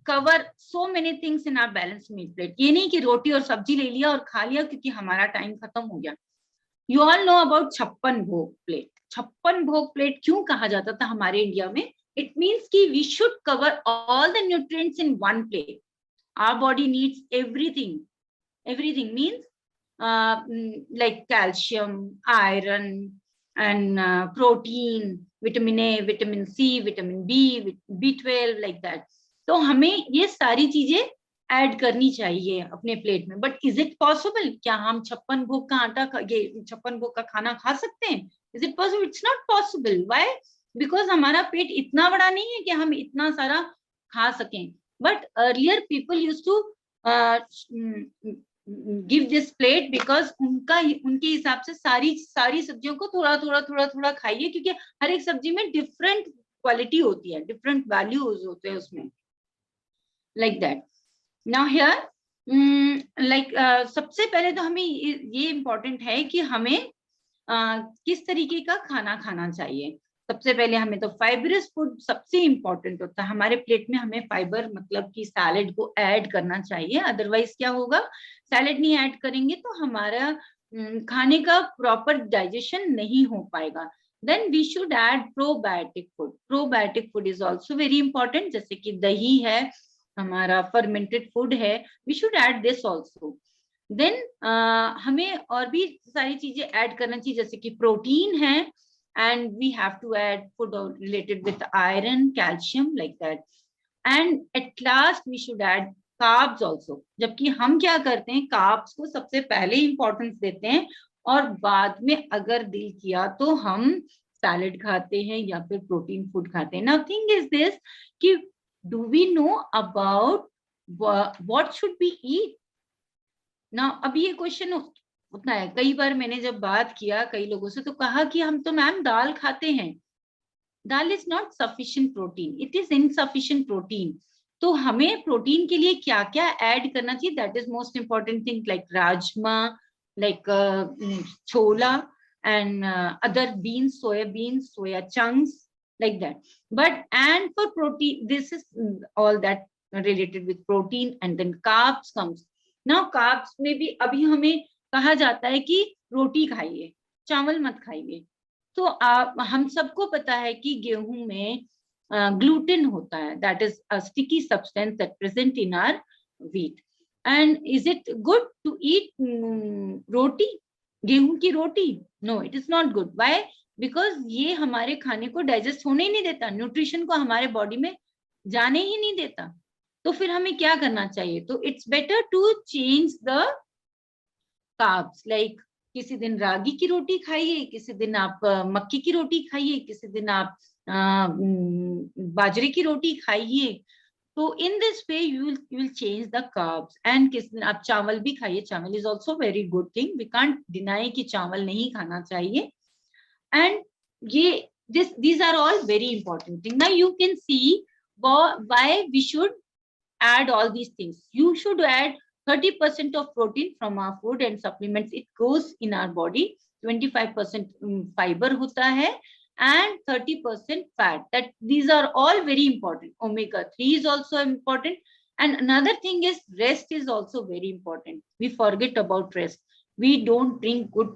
cover so many things in our balanced meal plate. ये नहीं कि रोटी और सब्जी ले लिया और खा लिया क्योंकि हमारा टाइम खत्म हो गया. You all know about 56 भोग प्लेट. 56 भोग प्लेट क्यों कहा जाता था हमारे इंडिया में? It means कि we should cover all the nutrients in one plate. Our body needs everything. Everything means like calcium, iron, and protein, vitamin A, vitamin C, vitamin B, B12, like that. तो हमें ये सारी चीजें add करनी चाहिए अपने plate में. But is it possible? क्या हम 56 भोग का आटा, ये 56 भोग का खाना खा सकते हैं? Is it possible? It's not possible. Why? Because हमारा पेट इतना बड़ा नहीं है कि हम इतना सारा खा सकें. But earlier people used to give this plate because उनके हिसाब से सारी सब्जियों को थोड़ा खाइए, क्योंकि हर एक सब्जी में डिफरेंट क्वालिटी होती है, डिफरेंट वैल्यूज होते हैं उसमें, लाइक दैट. नाउ हियर सबसे पहले तो हमें ये इम्पोर्टेंट है कि हमें किस तरीके का खाना खाना चाहिए. सबसे पहले हमें तो फाइबरस फूड सबसे इम्पोर्टेंट होता है. हमारे प्लेट में हमें फाइबर मतलब कि सैलेड को ऐड करना चाहिए. अदरवाइज क्या होगा, सैलेड नहीं ऐड करेंगे तो हमारा खाने का प्रॉपर डाइजेशन नहीं हो पाएगा. Then we should add probiotic food. Probiotic food is also very important, जैसे कि दही है, हमारा फर्मेंटेड फूड है, we should add this also. Then हमें और भी सारी चीजें ऐड करना चाहिए, जैसे कि प्रोटीन है, and we have to add food related with iron, calcium, like that. And at last we should add carbs also. जबकि हम क्या करते हैं, कार्ब्स को सबसे पहले इंपॉर्टेंस देते हैं और बाद में अगर दिल किया तो हम सैलेड खाते हैं या फिर प्रोटीन फूड खाते हैं. नाउ थिंग इज दिस कि do we know about what should be eat. ना अभी ये क्वेश्चन उतना है. कई बार मैंने जब बात किया कई लोगों से तो कहा कि हम तो मैम दाल खाते हैं. Dal is not sufficient protein, it is insufficient protein. तो हमें प्रोटीन के लिए क्या क्या ऐड करना चाहिए, that is most important thing, like rajma, like chhola, and other beans, soya chunks, like that. But and for protein, this is all that related with protein. And then carbs comes. Now carbs में भी अभी हमें कहा जाता है कि रोटी खाइए, चावल मत खाइए. तो हम सबको पता है कि गेहूं में ग्लूटेन होता है, that is a sticky substance that present in our wheat. And is it good to eat roti, गेहूं की रोटी? No, it is not good. Why? Because ये हमारे खाने को डाइजेस्ट होने ही नहीं देता, न्यूट्रिशन को हमारे बॉडी में जाने ही नहीं देता. तो फिर हमें क्या करना चाहिए? तो it's better to change the carbs. Like किसी दिन रागी की रोटी खाइए, किसी दिन आप मक्की की रोटी खाइए, किसी दिन आप बाजरे की रोटी खाइए. तो in this way you will change the carbs. and किसी दिन आप चावल भी खाइए, चावल is also very good thing, we can't deny कि चावल नहीं खाना चाहिए. and ये these are all very important things. Now you can see why we should add all these things. You should add 30% of protein from our food and supplements. It goes in our body. 25% fiber होता है and 30% fat. That these are all very important. Omega 3 is also important. And another thing is rest is also very important. We forget about rest. We don't drink good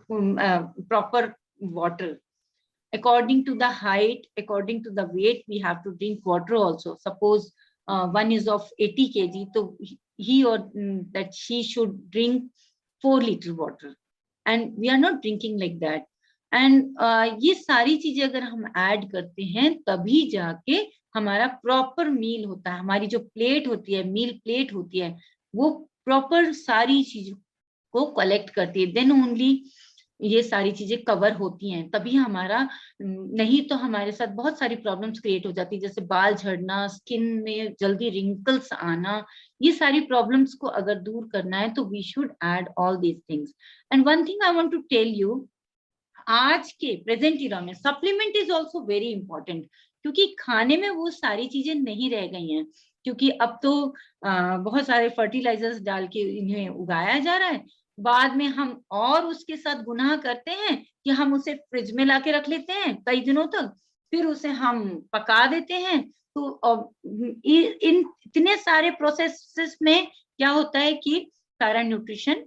proper water. According to the height, according to the weight, we have to drink water also. Suppose one is of 80 kg, so he or that she should drink 4 liter water. And we are not drinking like that. And ये सारी चीजें अगर हम add करते हैं तभी जाके हमारा प्रॉपर मील होता है. हमारी जो प्लेट होती है, मील प्लेट होती है, वो प्रॉपर सारी चीजों को कलेक्ट करती है. देन ओनली ये सारी चीजें कवर होती हैं, तभी हमारा, नहीं तो हमारे साथ बहुत सारी प्रॉब्लम्स क्रिएट हो जाती है, जैसे बाल झड़ना, स्किन में जल्दी रिंकल्स आना. ये सारी प्रॉब्लम्स को अगर दूर करना है तो we should add all these things. And one thing I want to tell you, आज के प्रेजेंट इरा में supplement is also very important, क्योंकि खाने में वो सारी चीजें नहीं रह गई हैं. क्योंकि अब तो बहुत सारे फर्टिलाइजर्स डाल के इन्हें उगाया जा रहा है. बाद में हम और उसके साथ गुनाह करते हैं कि हम उसे फ्रिज में लाके रख लेते हैं कई दिनों तक, फिर उसे हम पका देते हैं. तो इन इतने सारे प्रोसेसेस में क्या होता है कि सारा न्यूट्रिशन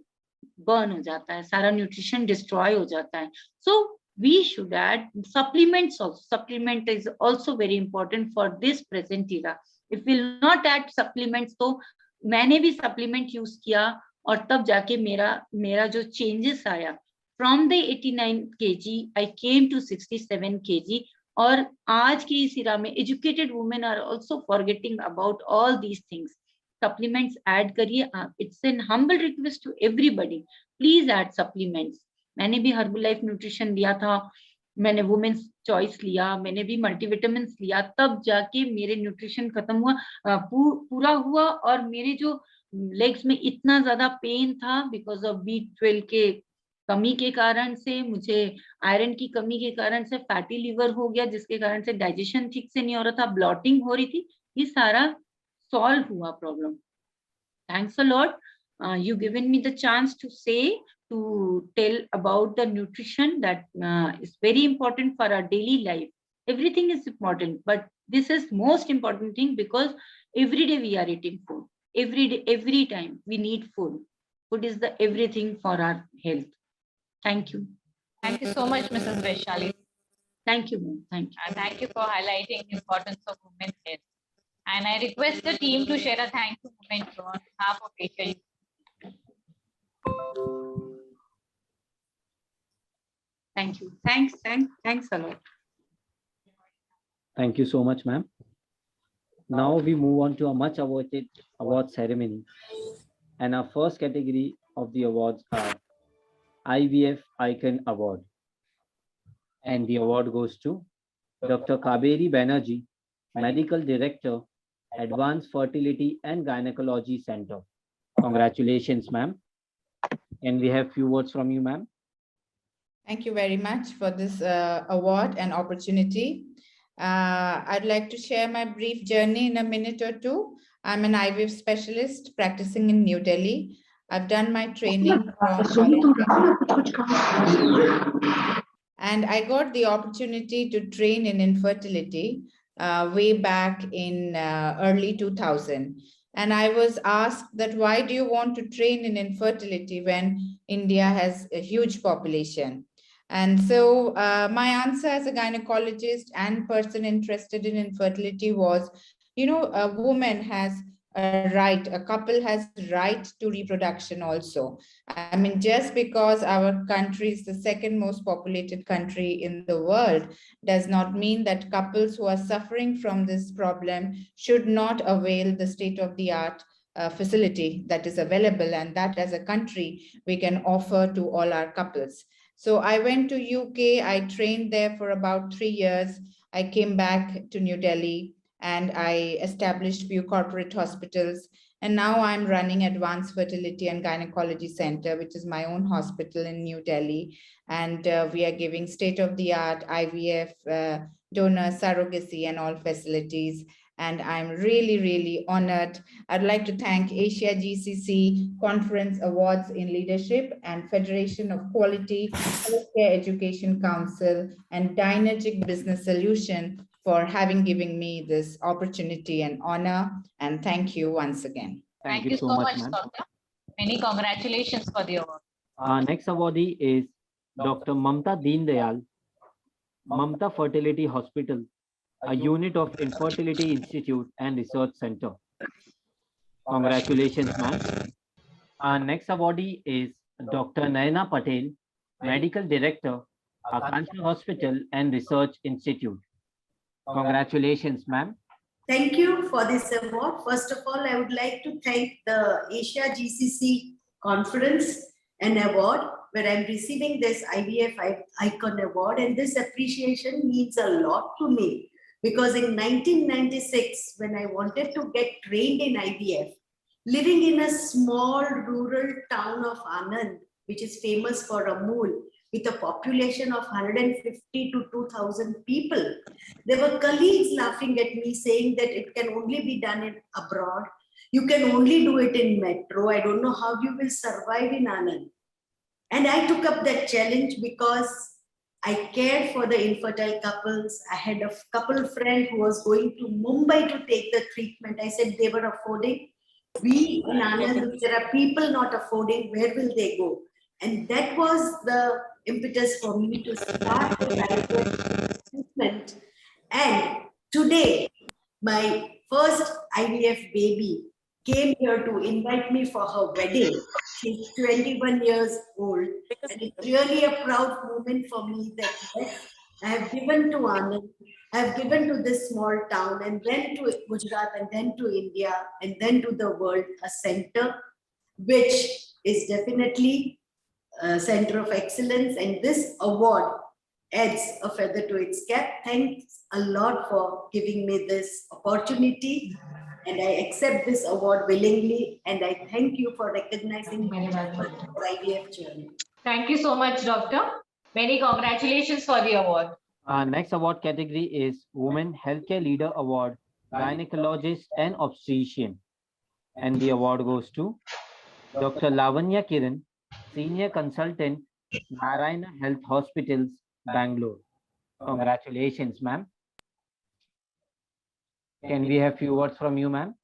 बर्न हो जाता है, सारा न्यूट्रिशन डिस्ट्रॉय हो जाता है. So we should add supplements also. Supplement is also very important for this present era. If will not add supplements, तो मैंने भी सप्लीमेंट यूज किया और तब जाके मेरा जो चेंजेस आया, from the 89 kg I came to 67 kg. और आज की इस इरा में educated women are also forgetting about all these things. Supplements add करिए आप. It's an humble request to everybody, please add supplements. मैंने भी हर्बलाइफ न्यूट्रिशन लिया था, मैंने वुमेन्स चॉइस लिया, मैंने भी मल्टीविटामिन्स लिया, तब जाके मेरे न्यूट्रिशन खत्म हुआ, पूरा हुआ. और मेरे जो लेग्स में इतना ज्यादा पेन था बिकॉज ऑफ B12 के कमी के कारण से, मुझे आयरन की कमी के कारण से फैटी लिवर हो गया, जिसके कारण से डाइजेशन ठीक से नहीं हो रहा था, ब्लॉटिंग हो रही थी. ये सारा सॉल्व हुआ problem. Thanks a lot. You given me the chance to say, to tell about the nutrition that is very important for our daily life. Everything is important, but this is most important thing because every day we are eating food. Every day, every time we need food. Food is the everything for our health. Thank you. Thank you so much, Mrs. Vaishali. Thank you, ma'am. Thank you. Thank you for highlighting the importance of women's health. And I request the team to share a thank you moment on behalf of Asia. Thank you. Thanks a lot. Thank you so much, ma'am. Now we move on to a much awaited award ceremony. And our first category of the awards are IVF Icon Award. And the award goes to Dr. Kaberi Banerjee, Medical Director, Advanced Fertility and Gynecology Center. Congratulations, ma'am. And we have few words from you, ma'am. Thank you very much for this award and opportunity. I'd like to share my brief journey in a minute or two. I'm an IVF specialist practicing in New Delhi. I've done my training and I got the opportunity to train in infertility way back in early 2000. And I was asked that why do you want to train in infertility when India has a huge population? And so my answer as a gynecologist and person interested in infertility was, you know, a woman has a right, a couple has right to reproduction also. I mean, just because our country is the second most populated country in the world does not mean that couples who are suffering from this problem should not avail the state-of-the-art facility that is available, and that as a country we can offer to all our couples. So I went to UK, I trained there for about 3 years. I came back to New Delhi and I established few corporate hospitals. And now I'm running Advanced Fertility and Gynecology Center, which is my own hospital in New Delhi. And we are giving state-of-the-art IVF, donor, surrogacy, and all facilities. And I'm really, really honored. I'd like to thank Asia GCC Conference Awards in Leadership and Federation of Quality Healthcare Education Council and Dynergic Business Solution for having given me this opportunity and honor. And thank you once again. Thank you so much, Doctor. Many congratulations for the award. Our next awardee is Dr. Mamta Deendayal, Mamta Fertility Hospital, a unit of Infertility Institute and Research Center. Congratulations, ma'am. Our next awardee is Dr. Nayana Patel, Medical Director, Akansha Hospital and Research Institute. Congratulations, ma'am. Thank you for this award. First of all, I would like to thank the Asia GCC Conference and Award, where I'm receiving this IVF Icon Award, and this appreciation means a lot to me. Because in 1996, when I wanted to get trained in IVF, living in a small rural town of Anand, which is famous for Amul, with a population of 150 to 2,000 people, there were colleagues laughing at me saying that it can only be done abroad. You can only do it in metro. I don't know how you will survive in Anand. And I took up that challenge because I cared for the infertile couples. I had a couple friend who was going to Mumbai to take the treatment. I said they were affording. We in Anand, if there are people not affording, where will they go? And that was the impetus for me to start the treatment. And today, my first IVF baby came here to invite me for her wedding. She's 21 years old. And it's really a proud moment for me that yes, I have given to Anand, I have given to this small town, and then to Gujarat, and then to India, and then to the world, a center which is definitely a center of excellence. And this award adds a feather to its cap. Thanks a lot for giving me this opportunity. And I accept this award willingly. And I thank you for recognizing my IVF journey. Thank you so much, Doctor. Many congratulations for the award. Our next award category is Women Healthcare Leader Award, Gynecologist and Obstetrician. And the award goes to Dr. Lavanya Kiran, Senior Consultant, Narayana Health Hospitals, Bangalore. Congratulations, ma'am. Can we have few words from you, ma'am?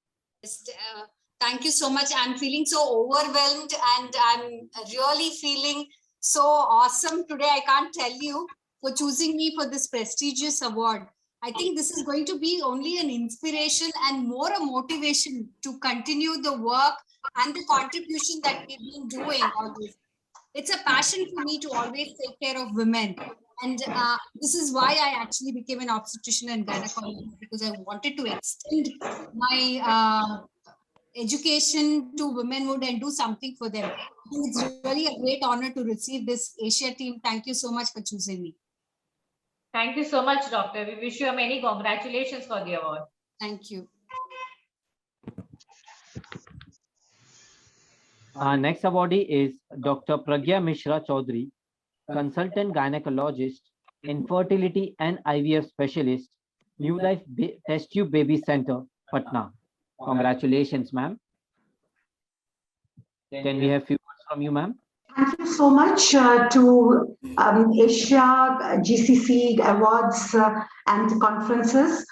Thank you so much. I'm feeling so overwhelmed and I'm really feeling so awesome today. I can't tell you for choosing me for this prestigious award. I think this is going to be only an inspiration and more a motivation to continue the work and the contribution that we've been doing always. It's a passion for me to always take care of women. And this is why I actually became an obstetrician and gynecologist, because I wanted to extend my education to womenhood and do something for them. It's really a great honor to receive this Asia team. Thank you so much for choosing me. Thank you so much, Doctor. We wish you many congratulations for the award. Thank you. Our next awardee is Dr. Pragya Mishra Chaudhary, consultant gynecologist, infertility and IVF specialist, New Life Test Tube Baby Center, Patna. Congratulations, ma'am. Can we have few words from you, ma'am? Thank you so much to Asia GCC Awards and conferences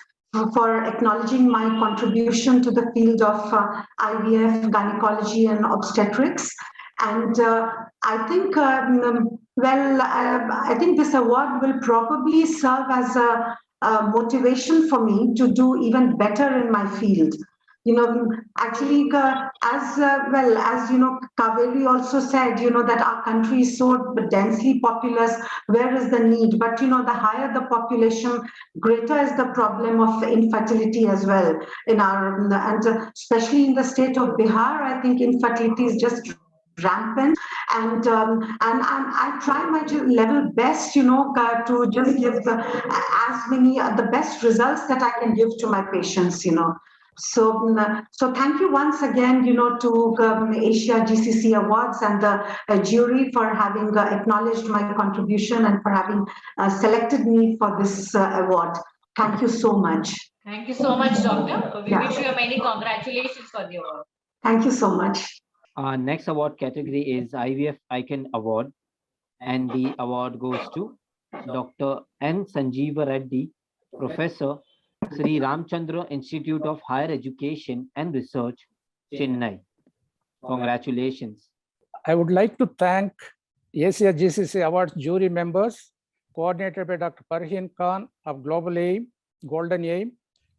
for acknowledging my contribution to the field of IVF, gynecology, and obstetrics. And I think, I think this award will probably serve as a motivation for me to do even better in my field. You know, actually, as well as, you know, Kaveri also said, you know, that our country is so densely populous, where is the need? But, you know, the higher the population, greater is the problem of infertility as well. In our, and especially in the state of Bihar, I think infertility is just rampant, and I try my level best, you know, to just give as many the best results that I can give to my patients, you know. So thank you once again, you know, to Asia GCC Awards and the jury for having acknowledged my contribution and for having selected me for this award. Thank you so much. Thank you so much, Doctor. We Yeah. wish you many congratulations for the award. Thank you so much. Our next award category is IVF Icon Award, and the award goes to Dr. N. Sanjeeva Reddy, Professor, Sri Ramchandra Institute of Higher Education and Research, Chennai. Congratulations. I would like to thank Asia GCC Awards jury members, coordinated by Dr. Farheen Khan of Global AIM, Golden AIM,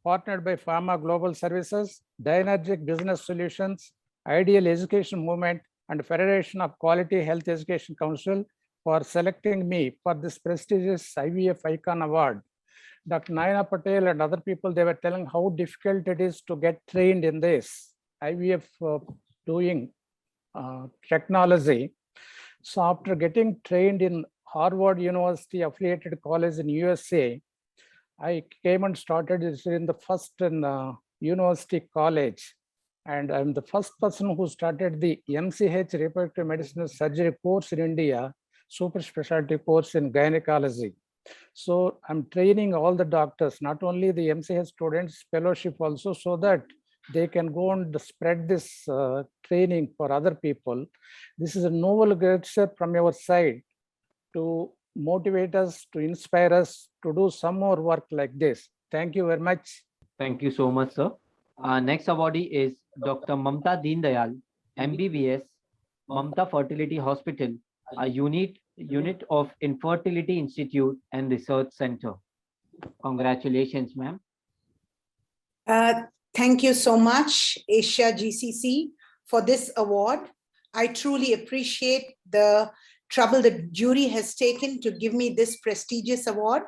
partnered by Pharma Global Services, Dynergic Business Solutions, Ideal Education Movement, and Federation of Quality Health Education Council for selecting me for this prestigious IVF Icon Award. Dr. Naina Patel and other people, they were telling how difficult it is to get trained in this IVF doing technology. So after getting trained in Harvard University affiliated college in USA, I came and started in the first university college. And I'm the first person who started the MCH Reproductive Medicine Surgery course in India, super specialty course in gynecology. So I'm training all the doctors, not only the MCH students, fellowship also, so that they can go and spread this training for other people. This is a novel gesture from your side to motivate us, to inspire us to do some more work like this. Thank you very much. Thank you so much, sir. Our next awardee is Dr. Mamta Deendayal, MBBS, Mamta Fertility Hospital, a unit of Infertility Institute and Research Center. Congratulations, ma'am. Thank you so much, Asia GCC, for this award. I truly appreciate the trouble the jury has taken to give me this prestigious award.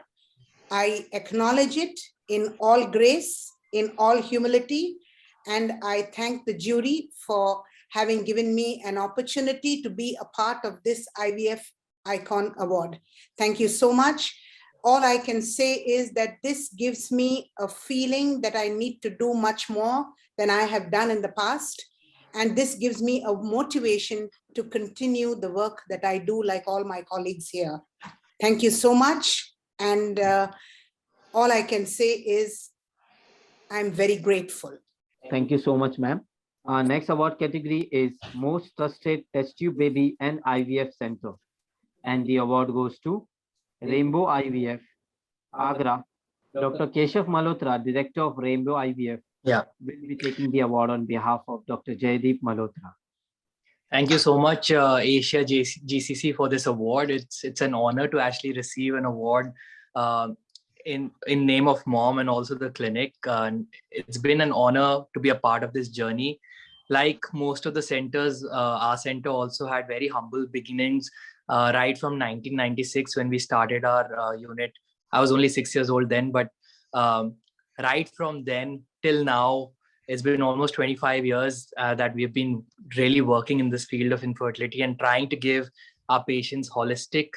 I acknowledge it in all grace, in all humility, and I thank the jury for having given me an opportunity to be a part of this IVF Icon Award. Thank you so much. All I can say is that this gives me a feeling that I need to do much more than I have done in the past. And this gives me a motivation to continue the work that I do, like all my colleagues here. Thank you so much. And all I can say is I'm very grateful. Thank you so much, ma'am. Our next award category is Most Trusted Test Tube Baby and IVF Center. And the award goes to Rainbow IVF, Agra. Dr. Keshav Malhotra, Director of Rainbow IVF, will be taking the award on behalf of Dr. Jaydeep Malhotra. Thank you so much, Asia GCC, for this award. It's an honor to actually receive an award in name of mom and also the clinic. It's been an honor to be a part of this journey. Like most of the centers, our center also had very humble beginnings right from 1996 when we started our unit. I was only 6 years old then, but right from then till now, it's been almost 25 years that we've been really working in this field of infertility and trying to give our patients holistic,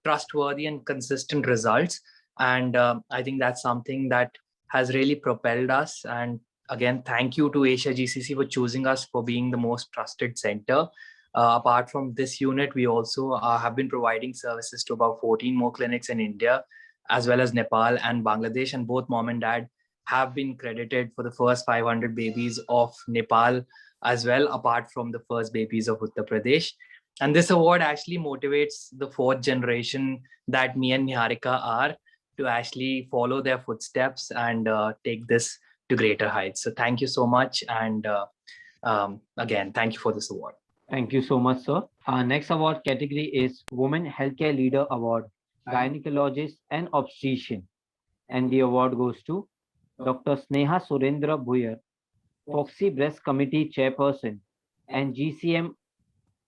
trustworthy and consistent results. And I think that's something that has really propelled us. And again, thank you to Asia GCC for choosing us for being the most trusted center. Apart from this unit, we also have been providing services to about 14 more clinics in India, as well as Nepal and Bangladesh. And both mom and dad have been credited for the first 500 babies of Nepal as well, apart from the first babies of Uttar Pradesh. And this award actually motivates the fourth generation that me and Niharika are to actually follow their footsteps and take this to greater heights. So thank you so much. And again, thank you for this award. Thank you so much, sir. Our next award category is Women Healthcare Leader Award, Gynecologist and Obstetrician. And the award goes to Dr. Sneha Surendra Bhuyer, Foxy Breast Committee Chairperson and GCM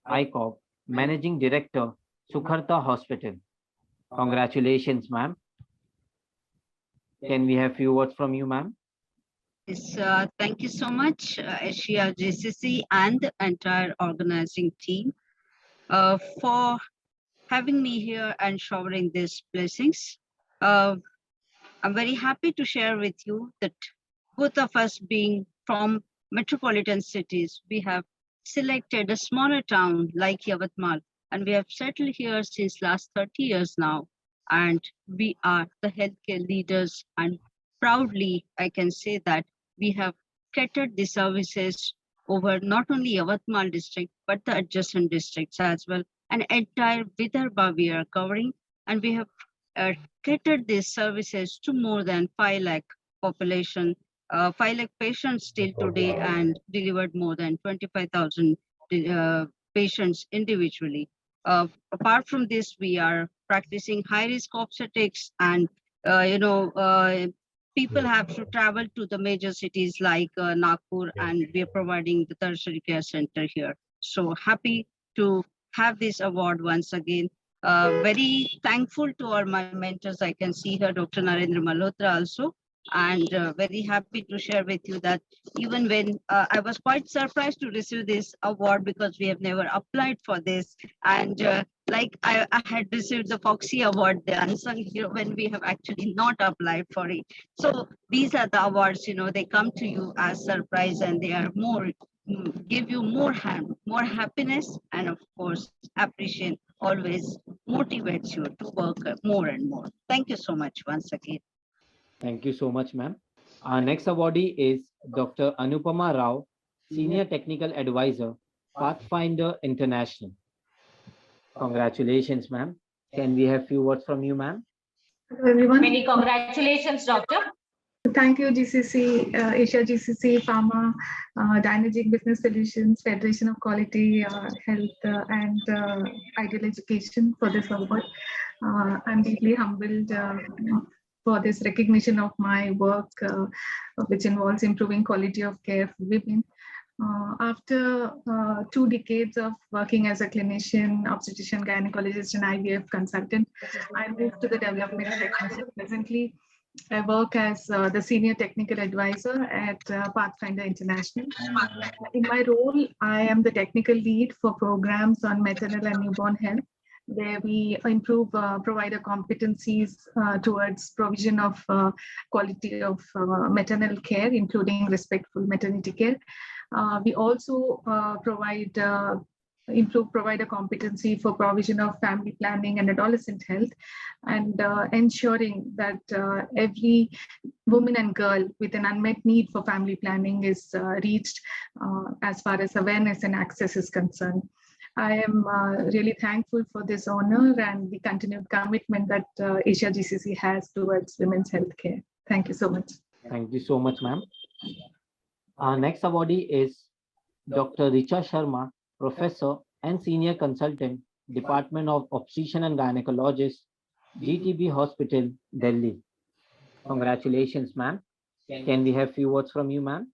ICOP, Managing Director, Sukharta Hospital. Congratulations, ma'am. Can we have few words from you, ma'am? Yes, thank you so much, Asia GCC and the entire organizing team for having me here and showering these blessings. I'm very happy to share with you that both of us being from metropolitan cities, we have selected a smaller town like Yavatmal, and we have settled here since last 30 years now. And we are the healthcare leaders, and proudly I can say that we have catered the services over not only Yavatmal district, but the adjacent districts as well. And entire Vidarbha we are covering, and we have catered these services to more than 5 lakh population, 5 lakh patients till today, and delivered more than 25,000 patients individually. Apart from this, we are practicing high-risk obstetrics, and people have to travel to the major cities like Nagpur, and we are providing the tertiary care center here. So happy to have this award once again. Very thankful to all my mentors. I can see here Dr. Narendra Malhotra also, and very happy to share with you that even when I was quite surprised to receive this award because we have never applied for this, and like I had received the Foxy Award, the unsung hero, when we have actually not applied for it. So these are the awards, they come to you as surprise, and they are more give you more happiness, and of course appreciation always motivates you to work more and more. Thank you so much once again. Thank you so much, ma'am. Our next awardee is Dr. Anupama Rao, Senior Technical Advisor, Pathfinder International. Congratulations, ma'am. Can we have few words from you, ma'am? Hello, everyone. Many congratulations, doctor. Thank you, GCC, Asia GCC, Pharma, Dynamic Business Solutions, Federation of Quality Health and Ideal Education for this award. I'm deeply humbled for this recognition of my work, which involves improving quality of care for women. After 2 decades of working as a clinician, obstetrician, gynecologist, and IVF consultant, I moved to the development technician. Presently, I work as the Senior Technical Advisor at Pathfinder International. In my role, I am the technical lead for programs on maternal and newborn health, where we improve provider competencies towards provision of quality of maternal care, including respectful maternity care. We also provide improve provider competency for provision of family planning and adolescent health, and ensuring that every woman and girl with an unmet need for family planning is reached as far as awareness and access is concerned. I am really thankful for this honor and the continued commitment that Asia GCC has towards women's healthcare. Thank you so much. Thank you so much, ma'am. Our next awardee is Dr. Richa Sharma, Professor and Senior Consultant, Department of Obstetrician and Gynecologist, GTB Hospital, Delhi. Congratulations, ma'am. Can we have few words from you, ma'am?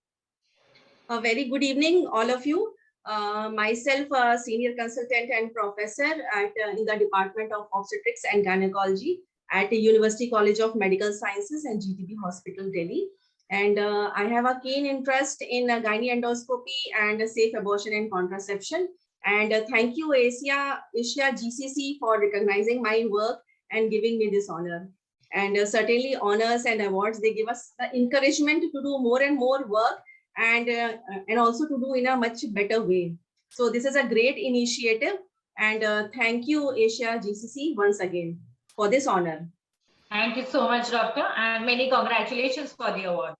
A very good evening, all of you. Myself, a senior consultant and professor in the Department of Obstetrics and Gynecology at the University College of Medical Sciences and GTB Hospital, Delhi. And I have a keen interest in gynae endoscopy and safe abortion and contraception. And thank you, Asia GCC, for recognizing my work and giving me this honor. And certainly honors and awards, they give us the encouragement to do more and more work and also to do in a much better way. So this is a great initiative, and thank you, Asia GCC, once again for this honor. Thank you so much, Doctor, and many congratulations for the award.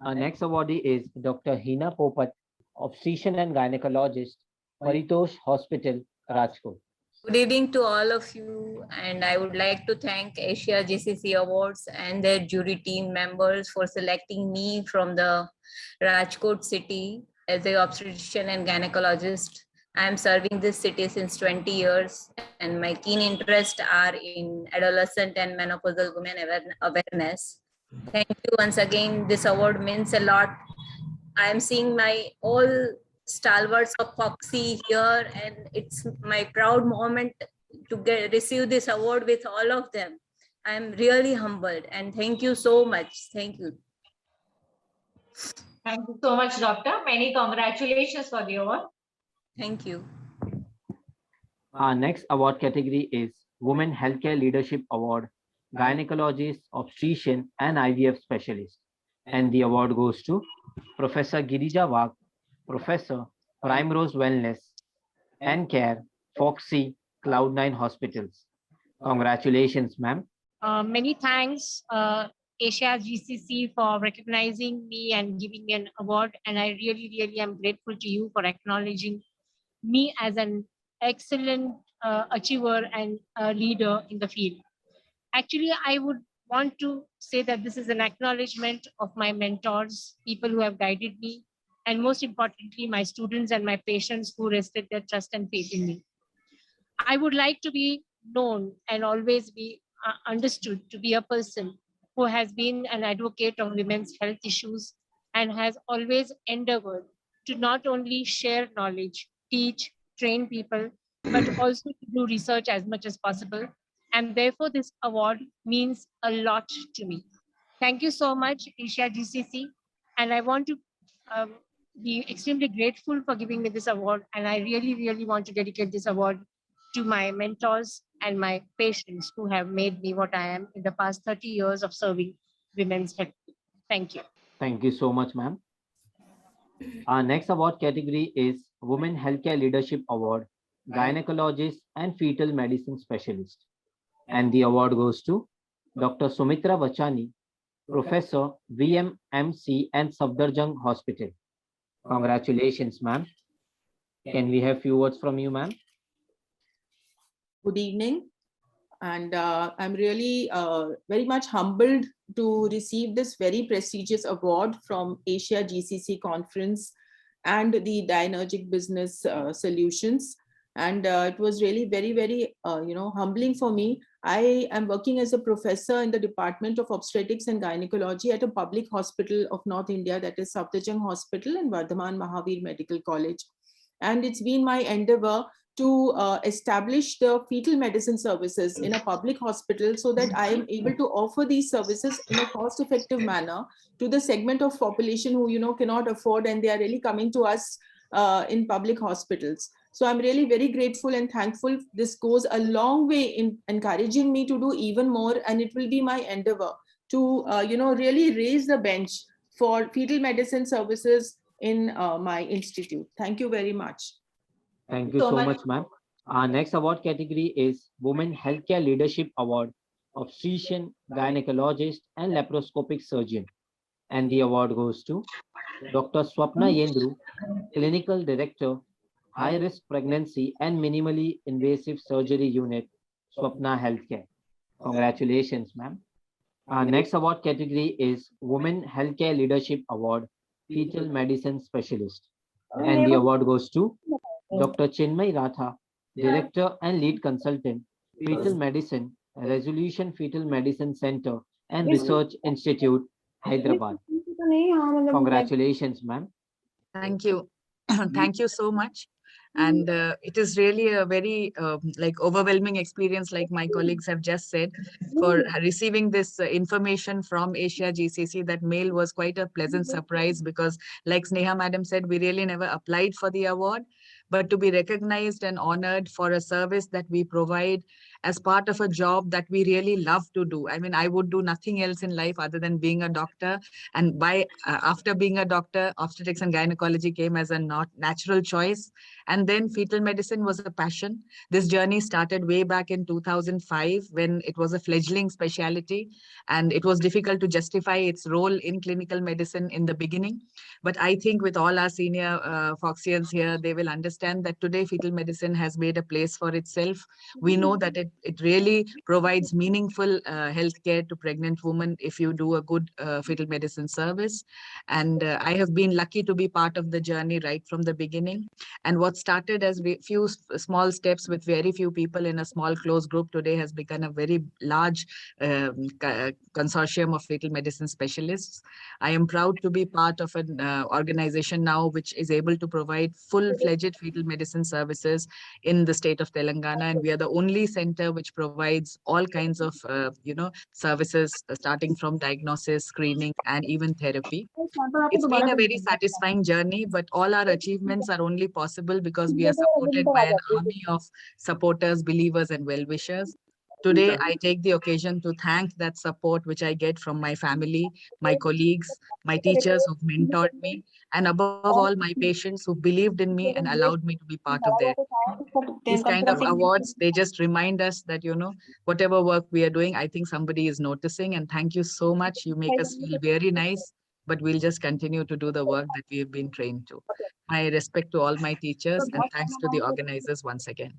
Our next awardee is Dr. Hina Popat, obstetrician and gynecologist, Paritosh Hospital, Rajkot. Good evening to all of you, and I would like to thank Asia GCC Awards and their jury team members for selecting me from the Rajkot city as an obstetrician and gynecologist. I am serving this city since 20 years, and my keen interests are in adolescent and menopausal women awareness. Thank you once again. This award means a lot. I am seeing my all stalwarts of Foxy here, and it's my proud moment to receive this award with all of them. I am really humbled, and thank you so much. Thank you. Thank you so much, Doctor. Many congratulations for the award. Thank you. Our next award category is Women Healthcare Leadership Award, Gynecologist, Obstetrician and IVF Specialist. And the award goes to Professor Girija Wagh, Professor, Primrose Wellness and Care, Foxy, Cloud9 Hospitals. Congratulations, ma'am. Many thanks, Asia GCC, for recognizing me and giving me an award. And I really am grateful to you for acknowledging me as an excellent achiever and leader in the field. Actually, I would want to say that this is an acknowledgement of my mentors, people who have guided me, and most importantly, my students and my patients who rested their trust and faith in me. I would like to be known and always be understood to be a person who has been an advocate of women's health issues and has always endeavored to not only share knowledge, teach, train people, but also to do research as much as possible. And therefore, this award means a lot to me. Thank you so much, Asia GCC. And I want to be extremely grateful for giving me this award. And I really want to dedicate this award to my mentors and my patients who have made me what I am in the past 30 years of serving women's health. Thank you. Thank you so much, ma'am. Our next award category is Women Healthcare Leadership Award, Gynecologist and Fetal Medicine Specialist. And the award goes to Dr. Sumitra Vachani, Professor, VMMC and Safdarjung Hospital. Congratulations, ma'am. Can we have few words from you, ma'am? Good evening. And I'm really very much humbled to receive this very prestigious award from Asia GCC Conference and the Dynergic Business Solutions. And it was really very humbling for me. I am working as a professor in the Department of Obstetrics and Gynecology at a public hospital of North India, that is Safdarjung Hospital and Vardhaman Mahavir Medical College. And it's been my endeavor to establish the fetal medicine services in a public hospital so that I am able to offer these services in a cost-effective manner to the segment of population who cannot afford, and they are really coming to us in public hospitals. So I'm really very grateful and thankful. This goes a long way in encouraging me to do even more, and it will be my endeavor to really raise the bench for fetal medicine services in my institute. Thank you very much. Thank you so much, ma'am. Our next award category is Women Healthcare Leadership Award, Obstetrician, Gynecologist and Laparoscopic Surgeon. And the award goes to Dr. Swapna Yendru, Clinical Director, High Risk Pregnancy and Minimally Invasive Surgery Unit, Swapna Healthcare. Congratulations, ma'am. Our next award category is Women Healthcare Leadership Award, Fetal Medicine Specialist. And the award goes to Dr. Chinmay Ratha, Director and Lead Consultant, Fetal Medicine, Resolution Fetal Medicine Center, and Research Institute, Hyderabad. Congratulations, ma'am. Thank you. Thank you so much. And it is really a very like overwhelming experience, like my colleagues have just said, for receiving this information from Asia GCC. That mail was quite a pleasant surprise because, like Sneha madam said, we really never applied for the award, but to be recognized and honored for a service that we provide as part of a job that we really love to do. I mean, I would do nothing else in life other than being a doctor. And after being a doctor, obstetrics and gynecology came as a not natural choice. And then fetal medicine was a passion. This journey started way back in 2005 when it was a fledgling specialty, and it was difficult to justify its role in clinical medicine in the beginning. But I think with all our senior Foxians here, they will understand that today fetal medicine has made a place for itself. We know that it really provides meaningful healthcare to pregnant women if you do a good fetal medicine service. And I have been lucky to be part of the journey right from the beginning. And what started as few small steps with very few people in a small closed group today has become a very large consortium of fetal medicine specialists. I am proud to be part of an organization now which is able to provide full-fledged fetal medicine services in the state of Telangana, and we are the only center which provides all kinds of services starting from diagnosis, screening, and even therapy. It's been a very satisfying journey, but all our achievements are only possible because we are supported by an army of supporters, believers, and well-wishers. Today, I take the occasion to thank that support which I get from my family, my colleagues, my teachers who've mentored me, and above all, my patients who believed in me and allowed me to be part of their team. These kind of awards, they just remind us that, whatever work we are doing, I think somebody is noticing. And thank you so much. You make us feel very nice, but we'll just continue to do the work that we have been trained to. My respect to all my teachers, and thanks to the organizers once again.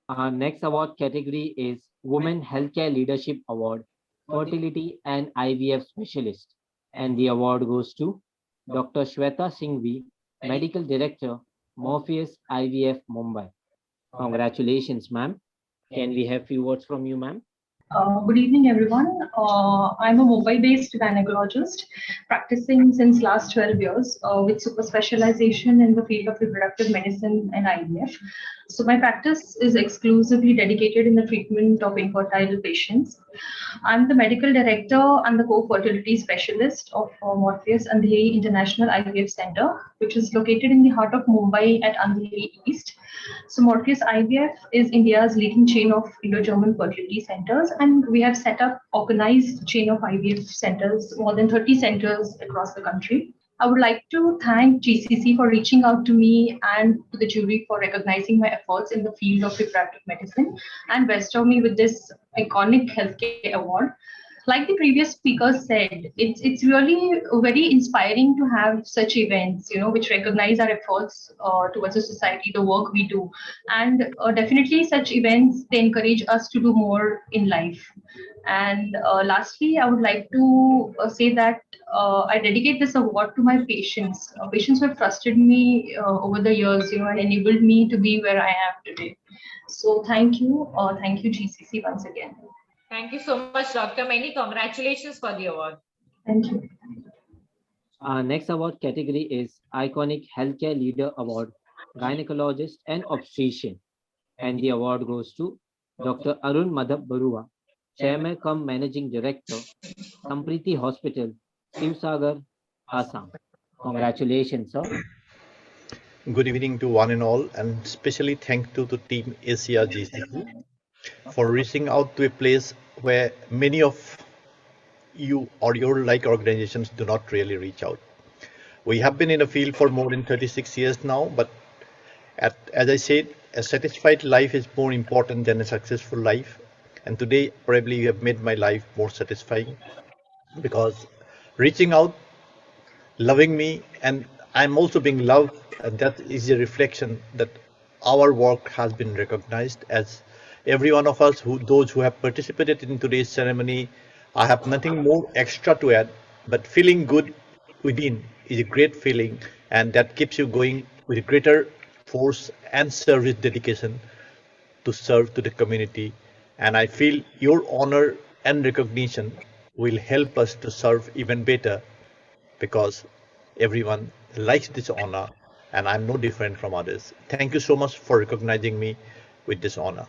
Our next award category is Women Healthcare Leadership Award, Fertility and IVF Specialist. And the award goes to Dr. Shweta Singhvi, Medical Director, Morpheus IVF, Mumbai. Congratulations, ma'am. Can we have few words from you, ma'am? Good evening, everyone. I'm a Mumbai-based gynecologist practicing since last 12 years with super specialization in the field of reproductive medicine and IVF. So my practice is exclusively dedicated in the treatment of infertile patients. I'm the medical director and the co-fertility specialist of Morpheus Andheri International IVF Center, which is located in the heart of Mumbai at Andheri East. So Morpheus IVF is India's leading chain of Indo-German fertility centers, and we have set up organized chain of IVF centers, more than 30 centers across the country. I would like to thank GCC for reaching out to me and to the jury for recognizing my efforts in the field of reproductive medicine and bestow me with this iconic healthcare award. Like the previous speaker said, it's really very inspiring to have such events, which recognize our efforts towards the society, the work we do. And definitely such events, they encourage us to do more in life. And lastly, I would like to say that I dedicate this award to my patients, patients who have trusted me over the years, and enabled me to be where I am today. So thank you GCC once again. Thank you so much, Dr. Many congratulations for the award. Thank you. Our next award category is Iconic Healthcare Leader Award, Gynecologist and Obstetrician. And the award goes to Dr. Arun Madhav Barua, Chairman cum Managing Director, Sampriti Hospital, Sivsagar, Assam. Congratulations, sir. Good evening to one and all, and especially thank to the team Asia GCC for reaching out to a place where many of you or your like organizations do not really reach out. We have been in the field for more than 36 years now, but as I said, a satisfied life is more important than a successful life. And today, probably you have made my life more satisfying because reaching out, loving me, and I'm also being loved, and that is a reflection that our work has been recognized. As every one of us, those who have participated in today's ceremony, I have nothing more extra to add, but feeling good within is a great feeling, and that keeps you going with greater force and service dedication to serve to the community. And I feel your honor and recognition will help us to serve even better, because everyone likes this honor and I'm no different from others. Thank you so much for recognizing me with this honor.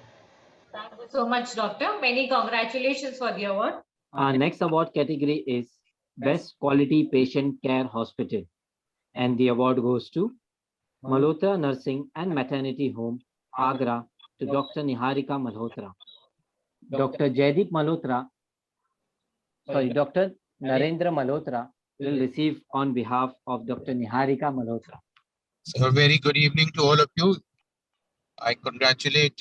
Thank you so much, Doctor. Many congratulations for the award. Our next award category is Best Quality Patient Care Hospital, and the award goes to Malhotra Nursing and Maternity Home, Agra, to Dr. Niharika Malhotra. Dr. Narendra Malhotra will receive on behalf of Dr. Niharika Malhotra. So a very good evening to all of you. I congratulate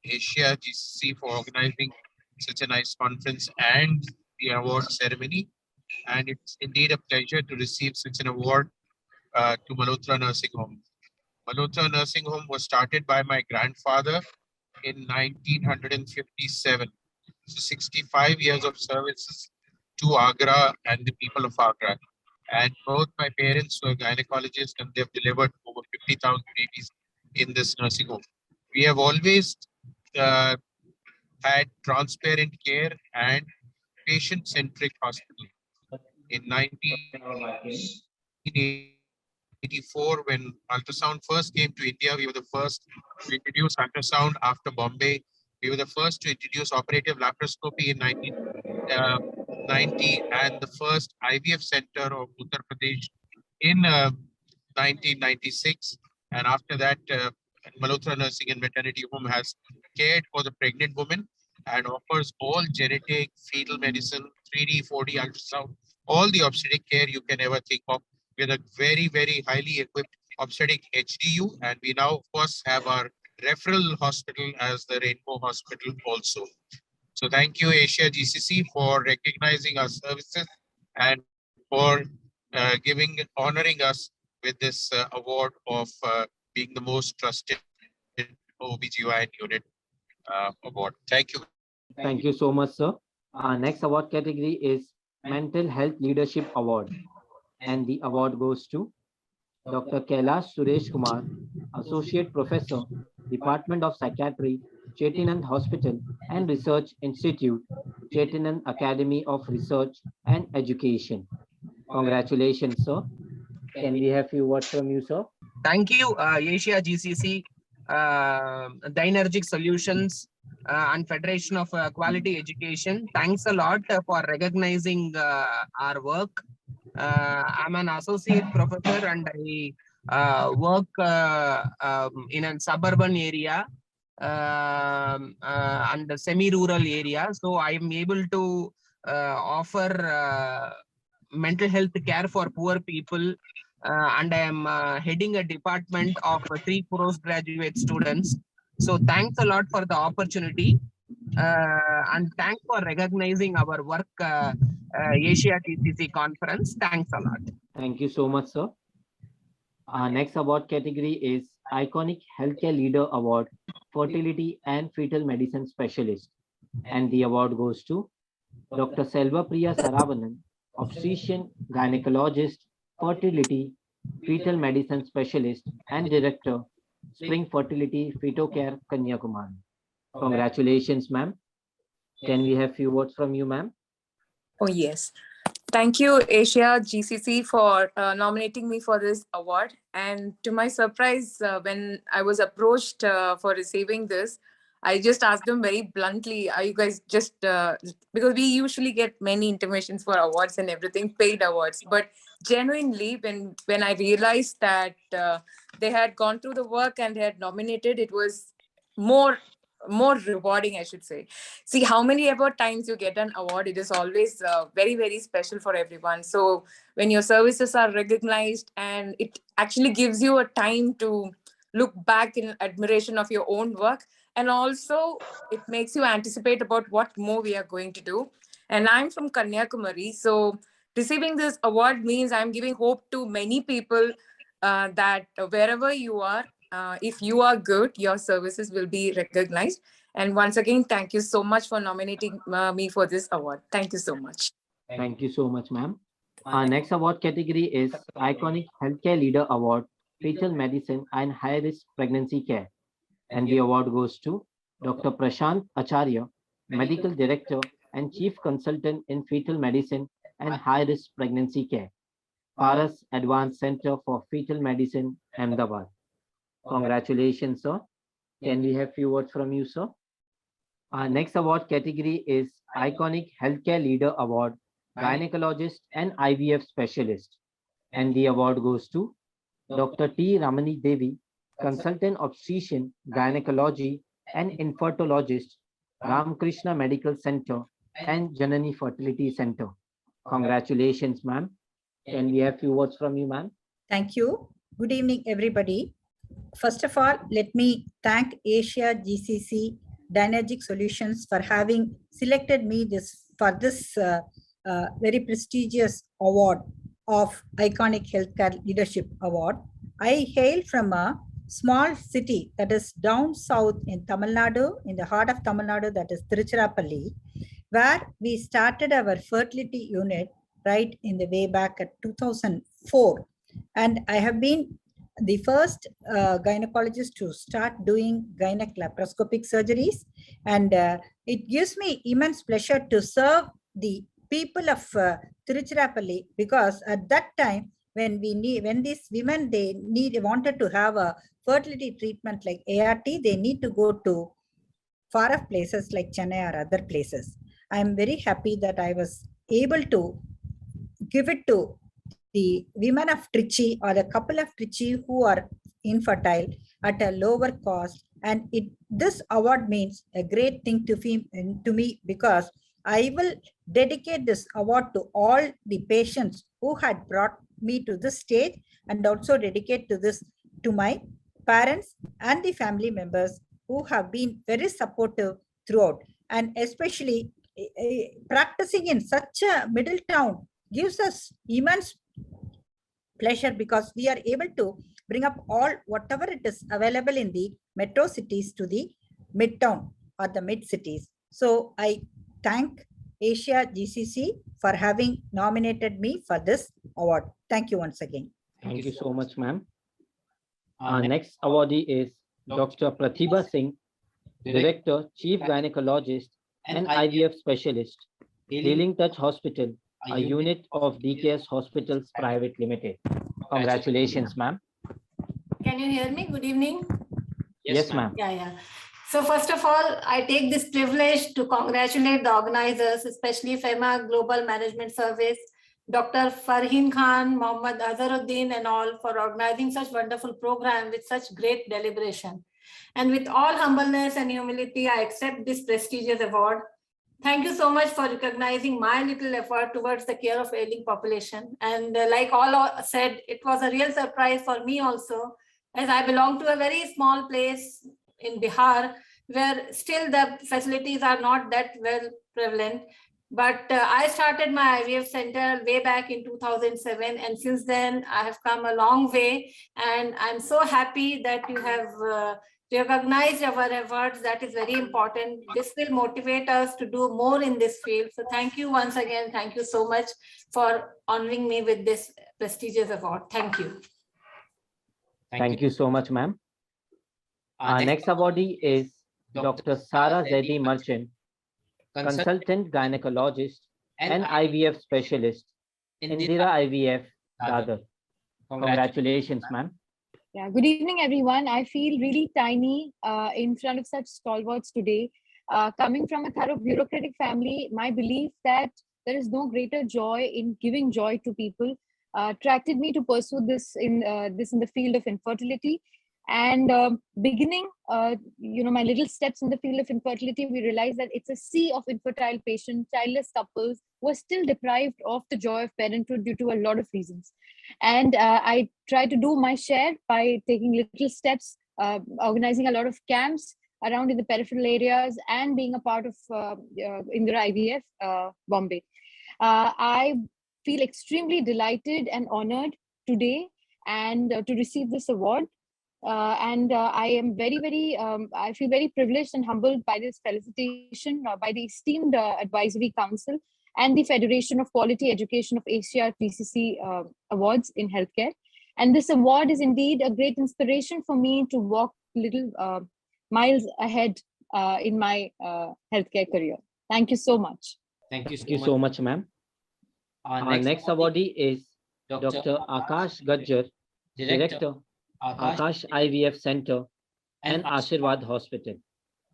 Asia GCC for organizing such a nice conference and the award ceremony. And it's indeed a pleasure to receive such an award to Malhotra Nursing Home. Malhotra Nursing Home was started by my grandfather in 1957. So 65 years of services to Agra and the people of Agra. And both my parents were gynecologists and they've delivered over 50,000 babies in this nursing home. We have always had transparent care and patient-centric hospital. In 1984, when ultrasound first came to India, we were the first to introduce ultrasound after Bombay. We were the first to introduce operative laparoscopy in 1990 and the first IVF center of Uttar Pradesh in 1996. And after that, Malhotra Nursing and Maternity Home has cared for the pregnant woman and offers all genetic, fetal medicine, 3D, 4D ultrasound, all the obstetric care you can ever think of. We're a very, very highly equipped obstetric HDU, and we now, of course, have our referral hospital as the Rainbow Hospital also. So thank you, Asia GCC, for recognizing our services and for honoring us with this award of being the most trusted OBGYN unit award. Thank you. Thank you so much, sir. Our next award category is Mental Health Leadership Award, and the award goes to Dr. Kailash Suresh Kumar, Associate Professor, Department of Psychiatry, Chettinand Hospital and Research Institute, Chettinand Academy of Research and Education. Congratulations, sir. Can we have a few words from you, sir? Thank you, Asia GCC, Dynergic Solutions, and Federation of Quality Education. Thanks a lot for recognizing our work. I'm an associate professor and I work in a suburban area and a semi-rural area. So I am able to offer mental health care for poor people. And I am heading a department of 3 postgraduate students. So thanks a lot for the opportunity. And thanks for recognizing our work, Asia GCC conference. Thanks a lot. Thank you so much, sir. Our next award category is Iconic Healthcare Leader Award, Fertility and Fetal Medicine Specialist. And the award goes to Dr. Selva Priya Saravanan, Obstetrician, Gynecologist, Fertility, Fetal Medicine Specialist and Director, Spring Fertility Fetal Care, Kanyakumari. Congratulations, ma'am. Can we have few words from you, ma'am? Oh, yes. Thank you, Asia GCC, for nominating me for this award. And to my surprise, when I was approached for receiving this, I just asked them very bluntly, are you guys just, because we usually get many intimations for awards and everything, paid awards. But genuinely, when I realized that they had gone through the work and they had nominated, it was more rewarding, I should say. See, how many ever times you get an award, it is always very, very special for everyone. So when your services are recognized, and it actually gives you a time to look back in admiration of your own work, and also it makes you anticipate about what more we are going to do. And I'm from Kanyakumari, so receiving this award means I'm giving hope to many people that wherever you are, if you are good, your services will be recognized. And once again, thank you so much for nominating me for this award. Thank you so much. Thank you so much, ma'am. Our next award category is Iconic Healthcare Leader Award, Fetal Medicine and High Risk Pregnancy Care. And the award goes to Dr. Prashant Acharya, Medical Director and Chief Consultant in Fetal Medicine and High-Risk Pregnancy Care, Paras Advanced Center for Fetal Medicine, Ahmedabad. Congratulations, sir. Can we have few words from you, sir? Our next award category is Iconic Healthcare Leader Award, Gynecologist and IVF Specialist. And the award goes to Dr. T. Ramani Devi, Consultant Obstetrician, Gynecology and Infertilologist, Ramakrishna Medical Center and Janani Fertility Center. Congratulations, ma'am. Can we have few words from you, ma'am? Thank you. Good evening, everybody. First of all, let me thank Asia GCC Dynergic Solutions for having selected me for this very prestigious award of Iconic Healthcare Leadership Award. I hail from a small city that is down south in Tamil Nadu, in the heart of Tamil Nadu, that is Tiruchirappalli, where we started our fertility unit right in the way back at 2004. And I have been the first gynecologist to start doing gynec laparoscopic surgeries. And it gives me immense pleasure to serve the people of Tiruchirappalli, because at that time, when these women, wanted to have a fertility treatment like ART, they need to go to far off places like Chennai or other places. I am very happy that I was able to give it to the women of Trichy or the couple of Trichy who are infertile at a lower cost. And this award means a great thing to me, because I will dedicate this award to all the patients who had brought me to this stage, and also dedicate to my parents and the family members who have been very supportive throughout. And especially practicing in such a middle town gives us immense pleasure, because we are able to bring up whatever it is available in the metro cities to the midtown or the mid cities. So I thank Asia GCC for having nominated me for this award. Thank you once again. Thank you so much, ma'am. Our next awardee is Dr. Pratibha Singh, Director, Chief Gynecologist and IVF Specialist, Healing Touch Hospital, a unit of DKS Hospitals Private Limited. Congratulations, ma'am. Can you hear me? Good evening. Yes, ma'am. Yeah. So first of all, I take this privilege to congratulate the organizers, especially FEMA Global Management Service, Dr. Farheen Khan, Mohammad Azharuddin and all, for organizing such wonderful program with such great deliberation. And with all humbleness and humility, I accept this prestigious award. Thank you so much for recognizing my little effort towards the care of ailing population. And like all said, it was a real surprise for me also, as I belong to a very small place in Bihar, where still the facilities are not that well prevalent. But I started my IVF center way back in 2007. And since then, I have come a long way. And I'm so happy that you have recognized our efforts. That is very important. This will motivate us to do more in this field. So thank you once again. Thank you so much for honoring me with this prestigious award. Thank you. Thank you so much, ma'am. Our next awardee is Dr. Sara Zaidi Merchant, Consultant Gynecologist and IVF Specialist, Indira IVF, Dadar. Congratulations, ma'am. Yeah, good evening, everyone. I feel really tiny in front of such stalwarts today. Coming from a thorough bureaucratic family, my belief that there is no greater joy in giving joy to people attracted me to pursue this in the field of infertility. And beginning, my little steps in the field of infertility, we realized that it's a sea of infertile patients, childless couples who are still deprived of the joy of parenthood due to a lot of reasons. And I try to do my share by taking little steps, organizing a lot of camps around in the peripheral areas, and being a part of Indira IVF, Bombay. I feel extremely delighted and honored today and to receive this award. I am very, I feel very privileged and humbled by this felicitation by the esteemed Advisory Council and the Federation of Quality Education of Asia GCC Awards in Healthcare. And this award is indeed a great inspiration for me to walk little miles ahead in my healthcare career. Thank you so much. Thank you so much, ma'am. Our next awardee is Dr. Akash Gajjar, Director, Akash IVF Center and Ashirwad Hospital.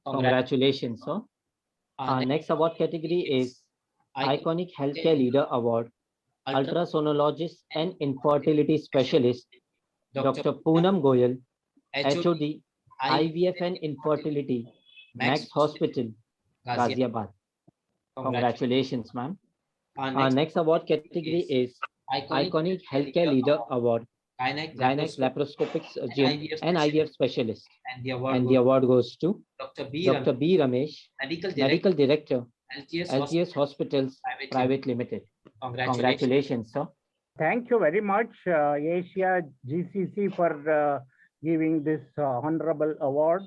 Congratulations, sir. Our next award category is Iconic Healthcare Leader Award, Ultrasonologist and Infertility Specialist, Dr. Poonam Goyal, HOD, IVF and Infertility, Max Hospital, Ghaziabad. Congratulations, ma'am. Our next award category is Iconic Healthcare Leader Award, Gynec Laparoscopic Surgeon and IVF Specialist. And the award goes to Dr. B. Ramesh, Medical Director, LGS Hospitals Private Limited. Congratulations, sir. Thank you very much, Asia GCC, for giving this honorable award.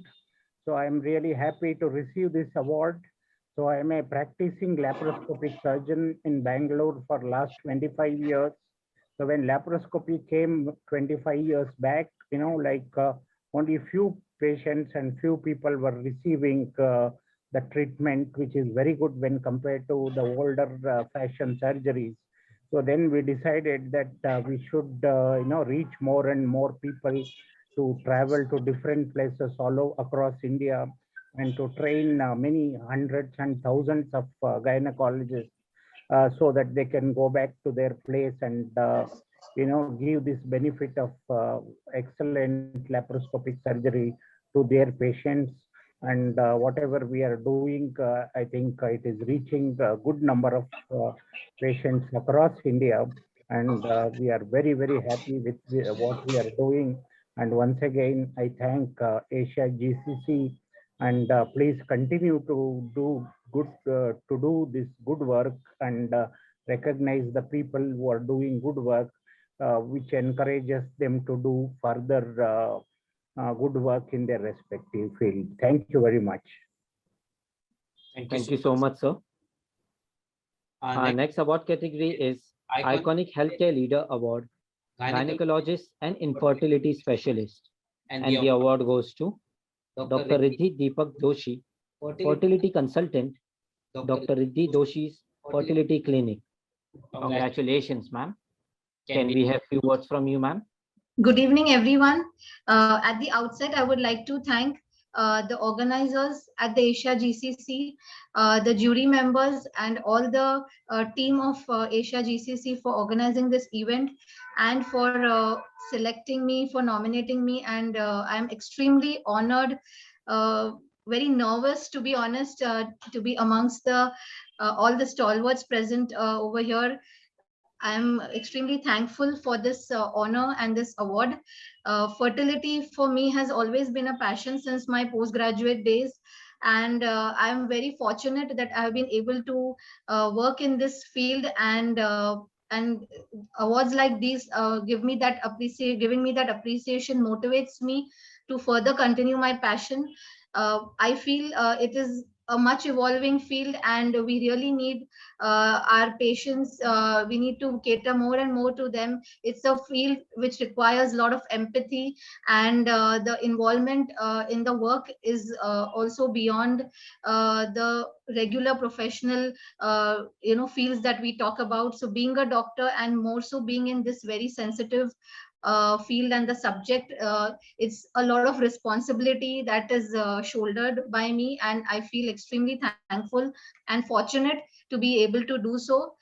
So I'm really happy to receive this award. So I'm a practicing laparoscopic surgeon in Bangalore for last 25 years. So when laparoscopy came 25 years back, only few patients and few people were receiving the treatment, which is very good when compared to the older fashion surgeries. So then we decided that we should, reach more and more people to travel to different places all across India and to train many hundreds and thousands of gynecologists so that they can go back to their place and, give this benefit of excellent laparoscopic surgery to their patients. And whatever we are doing, I think it is reaching a good number of patients across India. And we are very, very happy with what we are doing. And once again, I thank Asia GCC, and please continue to do this good work and recognize the people who are doing good work, which encourages them to do further good work in their respective field. Thank you very much. Thank you so much, sir. Our next award category is Iconic Healthcare Leader Award, Gynecologist and Infertility Specialist. And the award goes to Dr. Riddhi Deepak Doshi, Fertility Consultant, Dr. Riddhi Doshi's Fertility Clinic. Congratulations, ma'am. Can we have few words from you, ma'am? Good evening, everyone. At the outset, I would like to thank the organizers at the Asia GCC, the jury members, and all the team of Asia GCC for organizing this event and for selecting me, for nominating me. And I'm extremely honored, very nervous, to be honest, to be amongst the all the stalwarts present over here. I'm extremely thankful for this honor and this award. Fertility for me has always been a passion since my postgraduate days. And I'm very fortunate that I've been able to work in this field, and awards like these giving me that appreciation motivates me to further continue my passion. I feel it is a much evolving field, and we really need our patients. We need to cater more and more to them. It's a field which requires a lot of empathy, and the involvement in the work is also beyond the regular professional fields that we talk about. So being a doctor, and more so being in this very sensitive field and the subject, it's a lot of responsibility that is shouldered by me, and I feel extremely thankful and fortunate to be able to do so.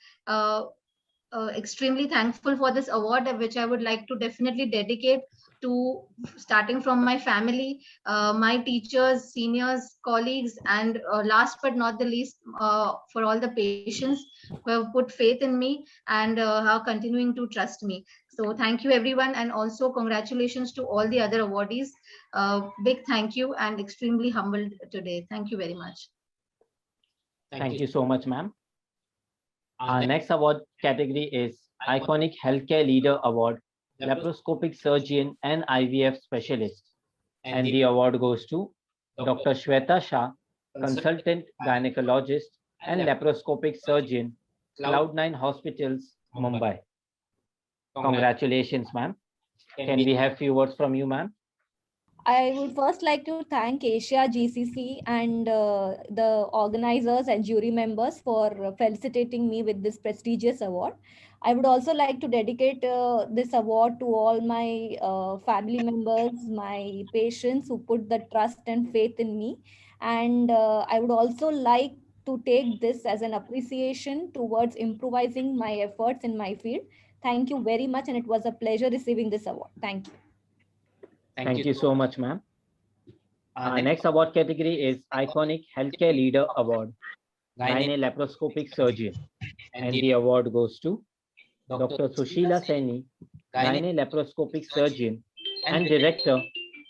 Extremely thankful for this award, which I would like to definitely dedicate to, starting from my family, my teachers, seniors, colleagues, and last but not the least, for all the patients who have put faith in me and are continuing to trust me. So thank you, everyone, and also congratulations to all the other awardees. Big thank you, and extremely humbled today. Thank you very much. Thank you so much, ma'am. Our next award category is Iconic Healthcare Leader Award, Laparoscopic Surgeon and IVF Specialist. And the award goes to Dr. Shweta Shah, Consultant Gynecologist and Laparoscopic Surgeon, Cloud9 Hospitals, Mumbai. Congratulations, ma'am. Can we have few words from you, ma'am? I would first like to thank Asia GCC and the organizers and jury members for felicitating me with this prestigious award. I would also like to dedicate this award to all my family members, my patients who put the trust and faith in me. And I would also like to take this as an appreciation towards improvising my efforts in my field. Thank you very much, and it was a pleasure receiving this award. Thank you. Thank you so much, ma'am. Next award category is Iconic Healthcare Leader Award, Gynae Laparoscopic Surgeon. And the award goes to Dr. Sushila Saini, Gynae Laparoscopic Surgeon and Director,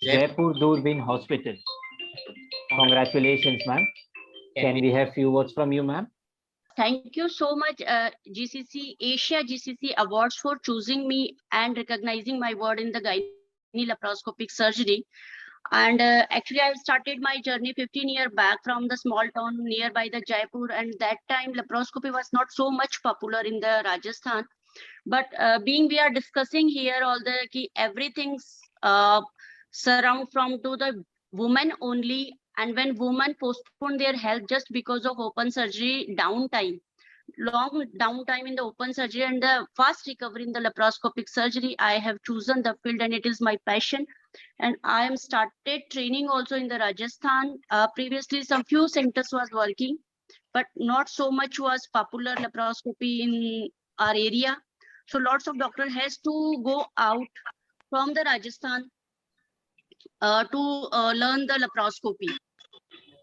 Jaipur Durbin Hospital. Congratulations, ma'am. Can we have few words from you, ma'am? Thank you so much, GCC, Asia GCC Awards for choosing me and recognizing my work in the gynae laparoscopic surgery. And actually, I started my journey 15 years back from the small town nearby the Jaipur. And that time, laparoscopy was not so much popular in the Rajasthan. But being we are discussing here all the key, everything's surround from to the women only. And when women postpone their health just because of open surgery downtime, long downtime in the open surgery and the fast recovery in the laparoscopic surgery, I have chosen the field and it is my passion. And I am started training also in the Rajasthan. Previously, some few centers was working, but not so much was popular laparoscopy in our area. So lots of doctor has to go out from the Rajasthan to learn the laparoscopy.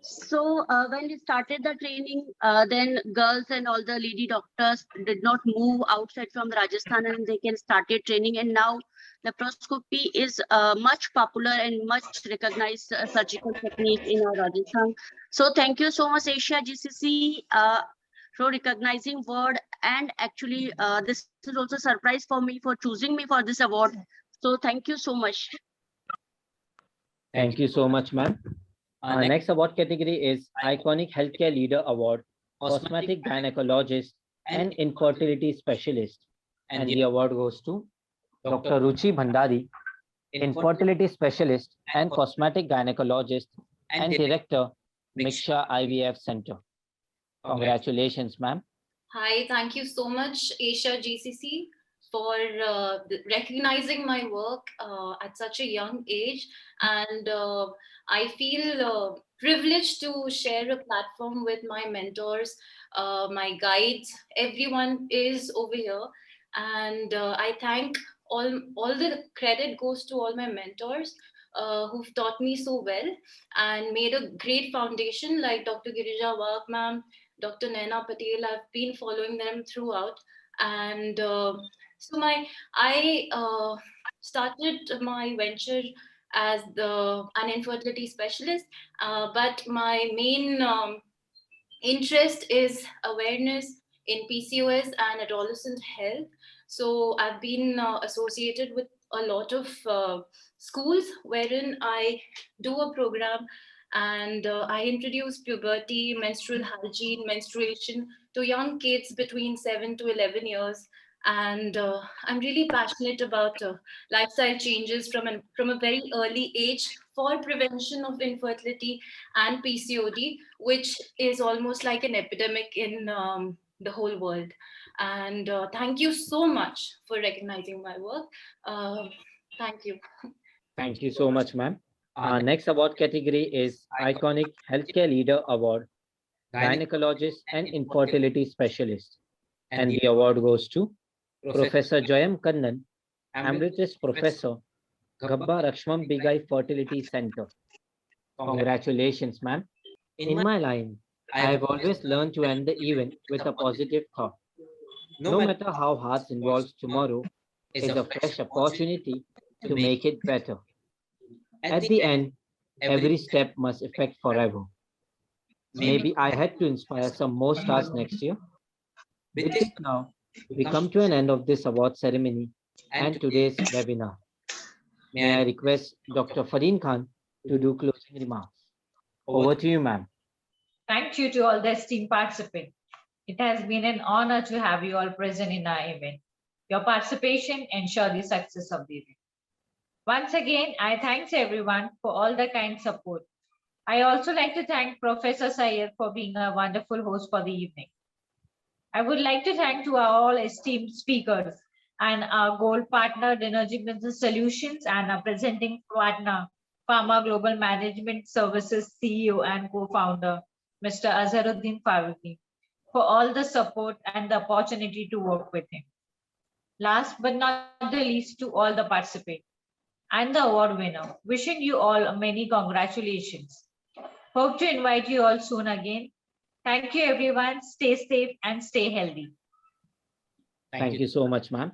So when we started the training, then girls and all the lady doctors did not move outside from the Rajasthan and they can started training. And now laparoscopy is much popular and much recognized surgical technique in our Rajasthan. So thank you so much, Asia GCC, for recognizing word. And actually, this is also a surprise for me for choosing me for this award. So thank you so much. Thank you so much, ma'am. Next award category is Iconic Healthcare Leader Award, Cosmetic Gynecologist and Infertility Specialist. And the award goes to Dr. Ruchi Bhandari, Infertility Specialist and Cosmetic Gynecologist and Director, Miksha IVF Center. Congratulations, ma'am. Hi, thank you so much, Asia GCC, for recognizing my work at such a young age. And I feel privileged to share a platform with my mentors, my guides. Everyone is over here. And I thank all the credit goes to all my mentors who've taught me so well and made a great foundation, like Dr. Girija Waq ma'am, Dr. Naina Patel. I've been following them throughout. And so I started my venture as an infertility specialist, but my main interest is awareness in PCOS and adolescent health. So I've been associated with a lot of schools wherein I do a program and I introduce puberty, menstrual hygiene, menstruation to young kids between 7 to 11 years. And I'm really passionate about lifestyle changes from a very early age for prevention of infertility and PCOD, which is almost like an epidemic in the whole world. And thank you so much for recognizing my work. Thank you. Thank you so much, ma'am. Next award category is Iconic Healthcare Leader Award, Gynecologist and Infertility Specialist. And the award goes to Professor Jayam Kannan, Emeritus Professor, Gabba Lakshman Bigai Fertility Center. Congratulations, ma'am. In my line, I have always learned to end the event with a positive thought. No matter how hard involves tomorrow is a fresh opportunity to make it better. At the end, every step must affect forever. Maybe I had to inspire some more stars next year. With this now, we come to an end of this award ceremony and today's webinar. May I request Dr. Farheen Khan to do closing remarks. Over to you, ma'am. Thank you to all the esteemed participants. It has been an honor to have you all present in our event. Your participation ensures the success of the event. Once again, I thanks everyone for all the kind support. I also like to thank Professor Sayer for being a wonderful host for the evening. I would like to thank to our all esteemed speakers and our gold partner, Dinergic Business Solutions, and our presenting partner, Pharma Global Management Services CEO and co-founder, Mr. Azharuddin Farooqi, for all the support and the opportunity to work with him. Last but not the least, to all the participants and the award winner, wishing you all many congratulations. Hope to invite you all soon again. Thank you, everyone. Stay safe and stay healthy. Thank you so much, ma'am.